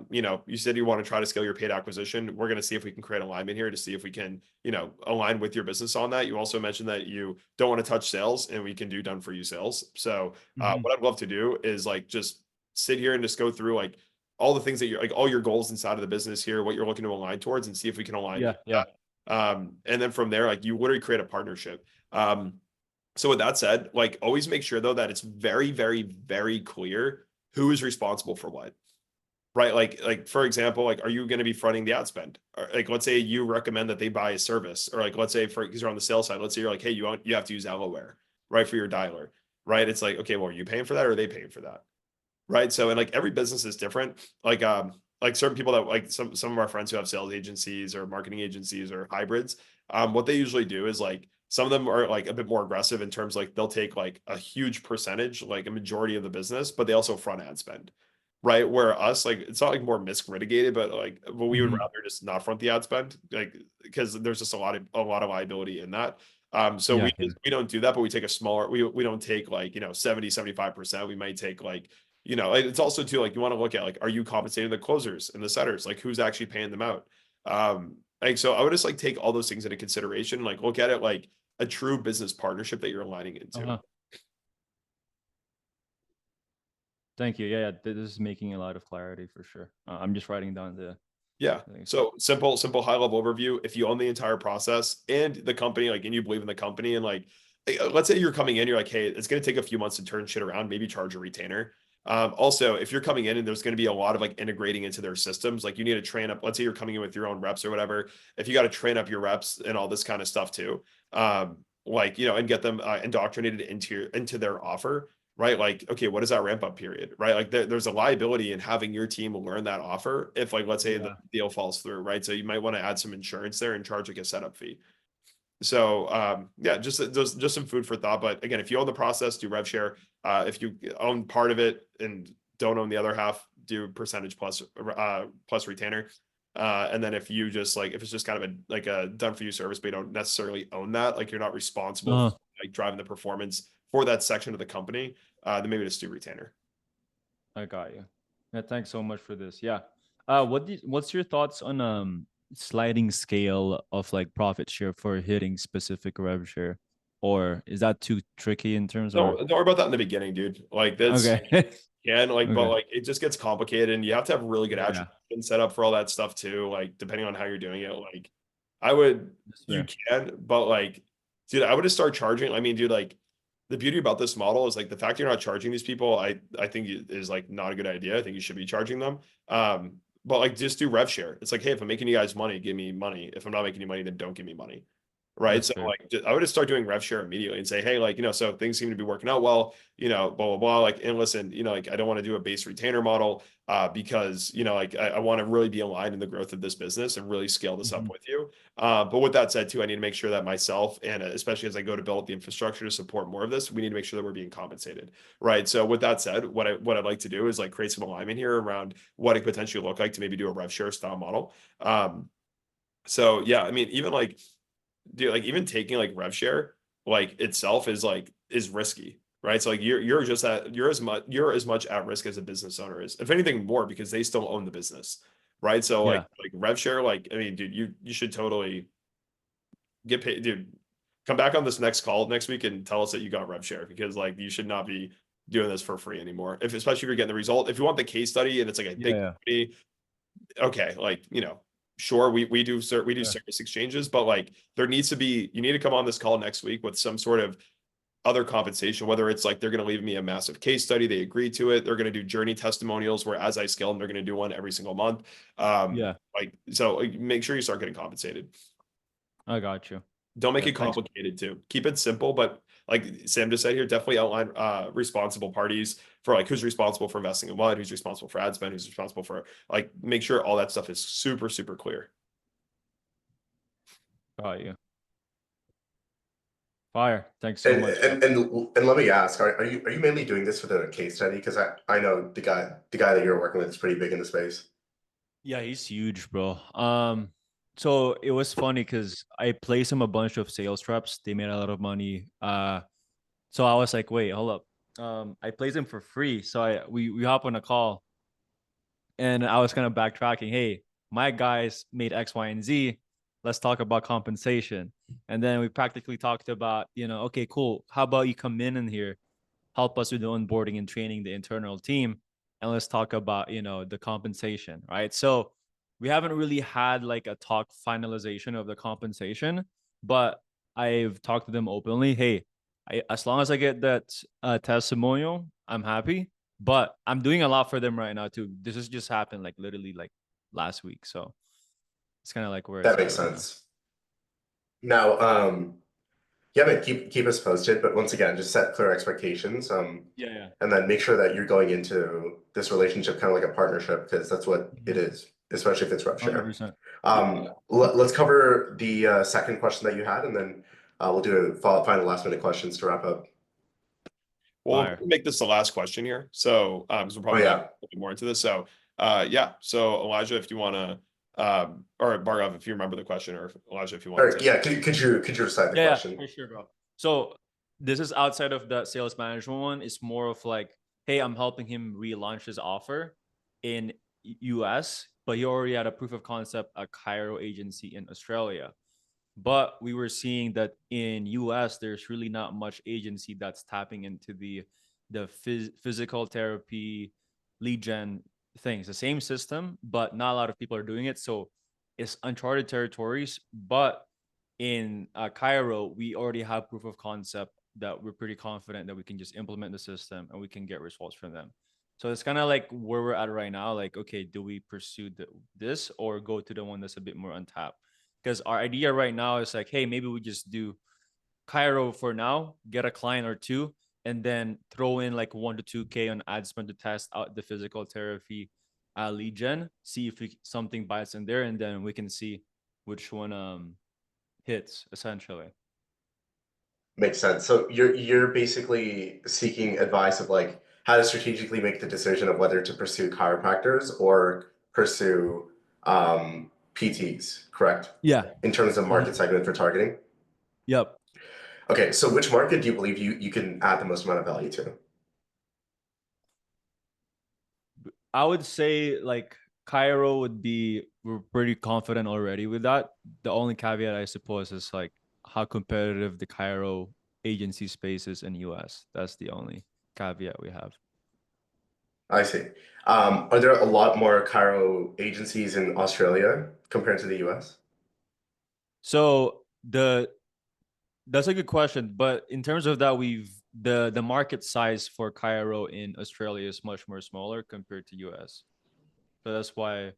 you know, you said you want to try to scale your paid acquisition. We're going to see if we can create alignment here to see if we can, you know, align with your business on that. You also mentioned that you don't want to touch sales, and we can do done for you sales. So Mhm. what I'd love to do is like just sit here and just go through like all the things that you're like all your goals inside of the business here, what you're looking to align towards, and see if we can align Yeah. with Yeah. and then from there, like you literally create a partnership. So with that said, like always make sure though that it's very, very, very clear who is responsible for what. Right. Like for example, like are you going to be fronting the ad spend? Or like let's say you recommend that they buy a service, or like let's say for because you're on the sales side, let's say you're like, hey, you have to use Aloware, right, for your dialer. Right. It's like, okay, well, are you paying for that or are they paying for that? Right. So, and like every business is different. Like certain people that like some of our friends who have sales agencies or marketing agencies or hybrids, what they usually do is like some of them are like a bit more aggressive in terms like they'll take like a huge percentage, like a majority of the business, but they also front ad spend. Right. Where us, like it's not like more risk mitigated, but like well, we would Mhm. rather just not front the ad spend, like because there's just a lot of liability in that. So Yeah. we don't do that, but we take a smaller, we don't take like, 70-75%. We might take like, it's also too like you want to look at like, are you compensating the closers and the setters? Like who's actually paying them out? Like so I would just like take all those things into consideration, like look at it like a true business partnership that you're aligning into. Uh-huh. Thank you. Yeah, this is making a lot of clarity for sure. I'm just writing down the Yeah. things. So simple high level overview. If you own the entire process and the company, like, and you believe in the company and like, let's say you're coming in, you're like, hey, it's going to take a few months to turn shit around, maybe charge a retainer. Also, if you're coming in and there's going to be a lot of like integrating into their systems, like you need to train up, let's say you're coming in with your own reps or whatever. If you got to train up your reps and all this kind of stuff too, like, and get them indoctrinated into their offer, right? Like, okay, what is that ramp up period, right? Like there's a liability in having your team learn that offer if like, let's say the deal falls through, right? So you might want to add some insurance there and charge like a setup fee. So yeah, just some food for thought. But again, if you own the process, do rev share. If you own part of it and don't own the other half, do percentage plus retainer. And then if you just like if it's just kind of a done for you service, but you don't necessarily own that, like you're not responsible for like driving the performance for that section of the company, then maybe just do retainer. I got you. Yeah, thanks so much for this. Yeah. What's your thoughts on sliding scale of like profit share for hitting specific rev share? Or is that too tricky in terms of Don't worry about that in the beginning, dude. Like that's okay. yeah, and like, but Okay. like it just gets complicated and you have to have really good Yeah. attribution set up for all that stuff too. Like depending on how you're doing it, like I would That's you fair. can, but like, dude, I would just start charging. I mean, dude, like the beauty about this model is like the fact you're not charging these people, I think is like not a good idea. I think you should be charging them. But like just do rev share. It's like, hey, if I'm making you guys money, give me money. If I'm not making you money, then don't give me money. right? That's So fair. like I would just start doing rev share immediately and say, hey, like, so things seem to be working out well, blah, blah, blah. Like, and listen, like I don't want to do a base retainer model because, like I want to really be aligned in the growth of this business and really scale this up with you. But with that said too, I need to make sure that myself, and especially as I go to build the infrastructure to support more of this, we need to make sure that we're being compensated, right? So with that said, what I'd like to do is like create some alignment here around what it potentially look like to maybe do a rev share style model. So yeah, I mean, even like, dude, like even taking like rev share like itself is risky, right? So like you're as much at risk as a business owner is, if anything more, because they still own the business, right? So Yeah. like rev share, like I mean, dude, you should totally get paid, dude. Come back on this next call next week and tell us that you got rev share, because like you should not be doing this for free anymore. Especially if you're getting the result. If you want the case study and it's like a big Yeah. company, okay, like sure, we do Yeah. service exchanges, but like you need to come on this call next week with some sort of other compensation, whether it's like they're going to leave me a massive case study, they agree to it, they're going to do journey testimonials where as I scale them, they're going to do one every single month. Yeah. Like so like, make sure you start getting compensated. I got you. Don't make Yeah, it thanks. complicated too. Keep it simple, but like Sam just said here, definitely outline responsible parties for like who's responsible for investing in what, who's responsible for ad spend, who's responsible for like make sure all that stuff is super, super clear. Got you. Fire. Thanks so much. And let me ask, are you mainly doing this for the case study? Because I know the guy that you're working with is pretty big in the space. Yeah, he's huge, bro. So it was funny because I placed him a bunch of sales reps. They made a lot of money. So I was like, wait, hold up. I placed him for free. So we hop on a call, and I was kind of backtracking. Hey, my guys made X, Y, and Z. Let's talk about compensation. And then we practically talked about, okay, cool. How about you come in here, help us with the onboarding and training the internal team, and let's talk about the compensation, right? So we haven't really had like a talk finalization of the compensation, but I've talked to them openly. Hey, as long as I get that testimonial, I'm happy. But I'm doing a lot for them right now too. This has just happened like literally like last week, so it's kind of like where it's That at makes right now. sense. Now, yeah, man, keep us posted, but once again, just set clear expectations. Yeah. And then make sure that you're going into this relationship kind of like a partnership, because that's what it is, especially if it's rev share. 100%. Let's cover the second question that you had, and then we'll do final last minute questions to wrap up. Well, Fire. we'll make this the last question here. So, because we'll probably Oh, yeah. dive a little bit more into this. So, yeah. So, Elijah, if you want to, or Bhargav, if you remember the question, or Elijah, if you want to. Yeah, could you recite the question? Yeah, for sure, bro. So this is outside of the sales management one. It's more of like, hey, I'm helping him relaunch his offer in US, but he already had a proof of concept, a Cairo agency in Australia. But we were seeing that in US, there's really not much agency that's tapping into the physical therapy lead gen things. The same system, but not a lot of people are doing it. So it's uncharted territories. But in Cairo, we already have proof of concept that we're pretty confident that we can just implement the system and we can get results from them. So it's kind of like where we're at right now. Like, okay, do we pursue this or go to the one that's a bit more untapped? Because our idea right now is like, hey, maybe we just do Cairo for now, get a client or two, and then throw in like 1 to 2K on ad spend to test out the physical therapy lead gen, see if something bites in there, and then we can see which one hits essentially. Makes sense. So you're basically seeking advice of like how to strategically make the decision of whether to pursue chiropractors or pursue PTs, correct? Yeah. In terms of market segment for targeting? Yep. Okay, so which market do you believe you can add the most amount of value to? I would say like Cairo would be, we're pretty confident already with that. The only caveat I suppose is like how competitive the Cairo agency space is in US. That's the only caveat we have. I see. Are there a lot more chiro agencies in Australia compared to the US? So that's a good question, but in terms of that, the market size for Cairo in Australia is much more smaller compared to US. So that's why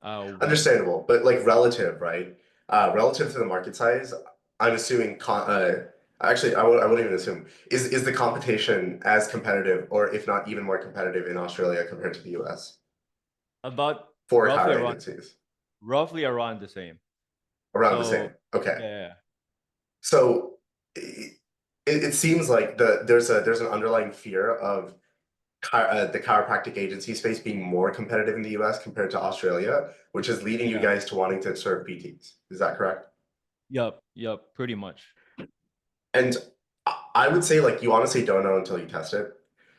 Understandable, but like relative, right? Relative to the market size, I'm assuming actually I won't even assume is the competition as competitive or if not even more competitive in Australia compared to the US About for roughly hire around agencies? the same. Around the same. So Okay. yeah, So it seems like there's an underlying fear of the chiropractic agency space being more competitive in the US compared to Australia, which is leading you yeah, guys to wanting to serve PTs. Is that correct? yep, pretty much. And I would say like you honestly don't know until you test it.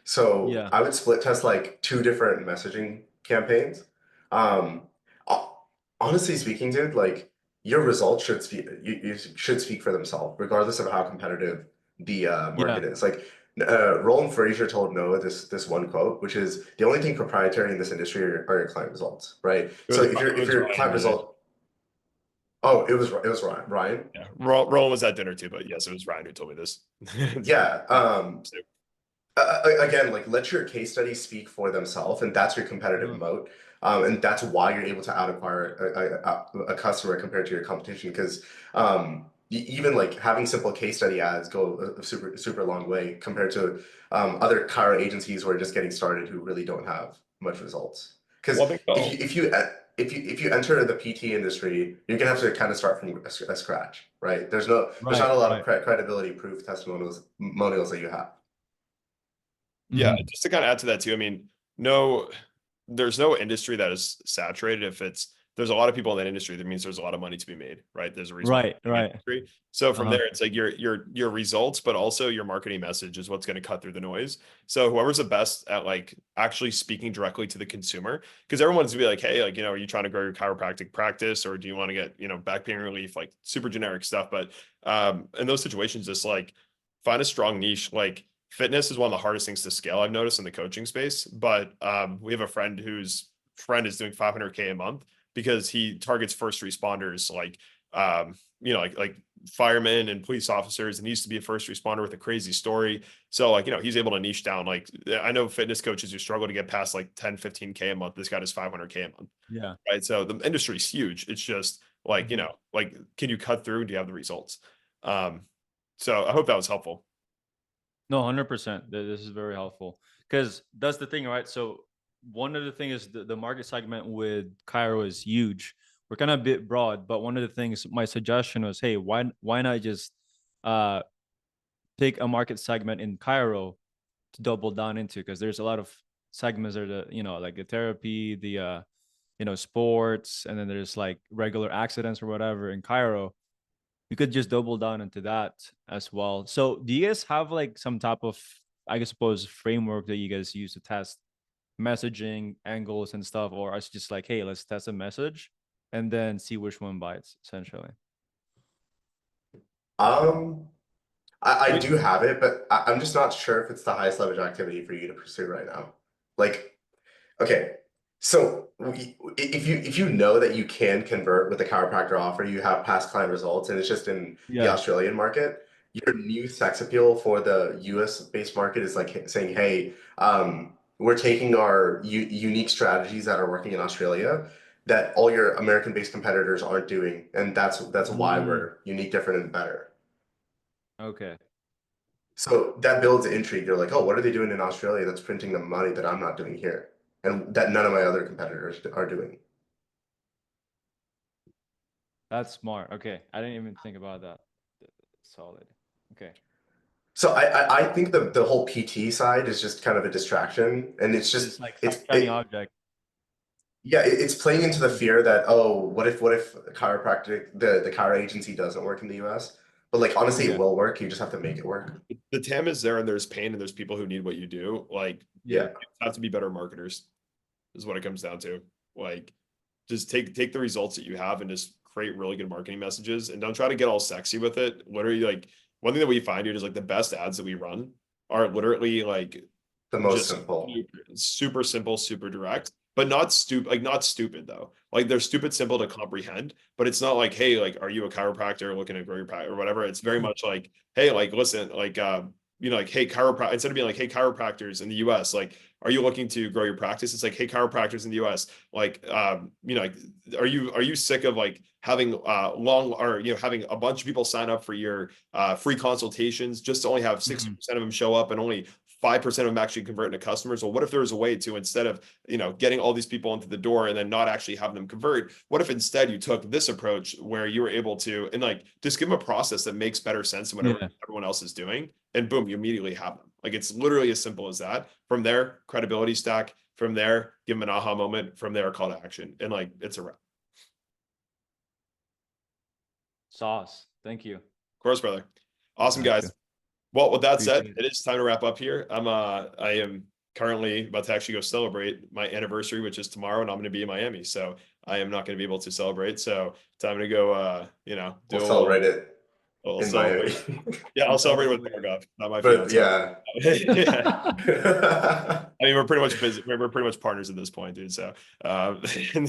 So Yeah, I would split test like two different messaging campaigns. Um, ho- Honestly speaking, dude, like your results should speak you should speak for themselves, regardless of how competitive the yeah, market is. Like Roland Frazier told Noah this one quote, which is the only thing proprietary in this industry are your client results, right? It So was, if it was your Ryan, client by the way. result, oh, it was Ryan. Yeah, Roland was at dinner too, but yes, it was Ryan who told me this. Yeah. Again, like let your case studies speak for themselves, and that's your competitive moat. And that's why you're able to out acquire a customer compared to your competition. Because even like having simple case study ads go a super long way compared to other car agencies who are just getting started who really don't have much results. Because Well, I think so. if you enter the PT industry, you're gonna have to kind of start from a scratch, right? There's not a lot of credibility proof testimonials that you have. Yeah, just to kind of add to that too. I mean, there's no industry that is saturated. There's a lot of people in that industry, that means there's a lot of money to be made, right? There's a reason why it's a big industry. So from there, it's like your results, but also your marketing message is what's going to cut through the noise. So whoever's the best at like actually speaking directly to the consumer, because everyone's gonna be like, hey, like, are you trying to grow your chiropractic practice, or do you want to get, back pain relief, like super generic stuff. But in those situations, just like find a strong niche. Like fitness is one of the hardest things to scale, I've noticed, in the coaching space. But we have a friend whose friend is doing 500K a month because he targets first responders, like like firemen and police officers, and he used to be a first responder with a crazy story. So like, he's able to niche down. Like I know fitness coaches who struggle to get past like 10, 15K a month. This guy does 500K a month. yeah. Right. So the industry is huge. It's just like, like, can you cut through? Do you have the results? So I hope that was helpful. No, 100%. This is very helpful because that's the thing, right? So one of the things is the market segment with Cairo is huge. We're kind of a bit broad, but one of the things, my suggestion was, hey, why not just pick a market segment in Cairo to double down into? Because there's a lot of segments that are like the therapy, the sports, and then there's like regular accidents or whatever in Cairo. You could just double down into that as well. So do you guys have like some type of, I suppose, framework that you guys use to test messaging angles and stuff, or it's just like, hey, let's test a message and then see which one bites, essentially? I do have it, but I'm just not sure if it's the highest leverage activity for you to pursue right now. Like, okay, so if you know that you can convert with the chiropractor offer, you have past client results, and it's just in the Australian market, your new sex appeal for the US based market is like saying, hey, we're taking our unique strategies that are working in Australia that all your American based competitors aren't doing, and that's why we're unique, different, and better. Okay. So that builds intrigue. You're like, oh, what are they doing in Australia that's printing the money that I'm not doing here, and that none of my other competitors are doing? That's smart. Okay. I didn't even think about that. Solid. Okay. So I think the whole PT side is just kind of a distraction, and it's just It's like shiny object. Yeah, it's playing into the fear that, oh, what if chiropractic the chiro agency doesn't work in the US? But like honestly, it will work. You just have to make it work. The TAM is there, and there's pain, and there's people who need what you do. Like, Yeah. you have to be better marketers, is what it comes down to. Like, just take the results that you have and just create really good marketing messages, and don't try to get all sexy with it. Literally, like, one thing that we find, dude, is like the best ads that we run are literally like The most just simple. super simple, super direct, but not stupid. Like, not stupid though. Like, they're stupid simple to comprehend, but it's not like, hey, like, are you a chiropractor looking to grow your practice or whatever? It's very much like, hey, like, listen, like, like, hey, chiropractor, instead of being like, hey, chiropractors in the US, like, are you looking to grow your practice? It's like, hey, chiropractors in the US, like, you know, like, are you sick of like having long, or, you know, having a bunch of people sign up for your free consultations just to only have 60% of them show up and only 5% of them actually convert into customers? Well, what if there was a way to, instead of, you know, getting all these people into the door and then not actually have them convert, what if instead you took this approach where you were able to, and like, just give them a process that makes better sense than whatever everyone else is doing, and boom, you immediately have them. Like, it's literally as simple as that. From there, credibility stack. From there, give them an aha moment. From there, a call to action, and like, it's a wrap. Sauce. Thank you. Of course, brother. Awesome, Gotcha. guys. Well, with that said, Appreciate it is time to wrap up here. I am currently about to actually go celebrate my anniversary, which is tomorrow, and I'm going to be in Miami, so I am not going to be able to celebrate. So time to go, you know, do We'll celebrate it in Miami. Yeah, I'll celebrate with Bargov, not my But fiance. yeah. I mean, we're pretty much busy. We're pretty much partners at this point, dude. So, in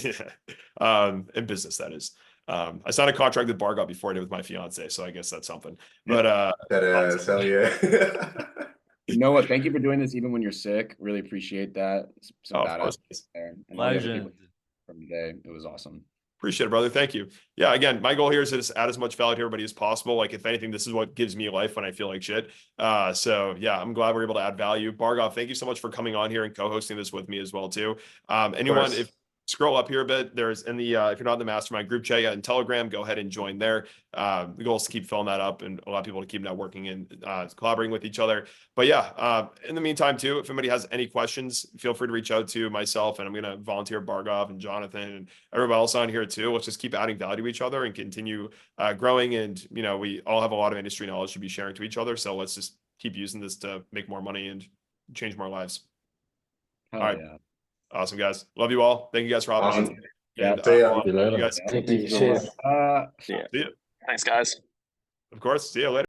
business, that is. I signed a contract with Bargov before I did with my fiance, so I guess that's something. But That is, hell yeah. Noah, thank you for doing this even when you're sick. Really appreciate that. Some of badass course. there. And all the other people Legend. from today. It was awesome. Appreciate it, brother. Thank you. Yeah, again, my goal here is to just add as much value to everybody as possible. Like, if anything, this is what gives me life when I feel like shit. So yeah, I'm glad we're able to add value. Bargov, thank you so much for coming on here and co-hosting this with me as well too. Anyone, if scroll up here a bit, there's in the if you're not in the mastermind group chat yet in Telegram, go ahead and join there. The goal is to keep filling that up and allow people to keep networking and collaborating with each other. But yeah, in the meantime too, if anybody has any questions, feel free to reach out to myself, and I'm going to volunteer Bargov and Jonathan and everybody else on here too. Let's just keep adding value to each other and continue growing. And, you know, we all have a lot of industry knowledge to be sharing to each other. So let's just keep using this to make more money and change more lives. Hell all right. Yeah. Awesome, guys. Love you all. Thank you guys for having me. Yeah. And, See ya. you guys. Thank you. Cheers. See ya. Thanks, guys. Of course. See you later.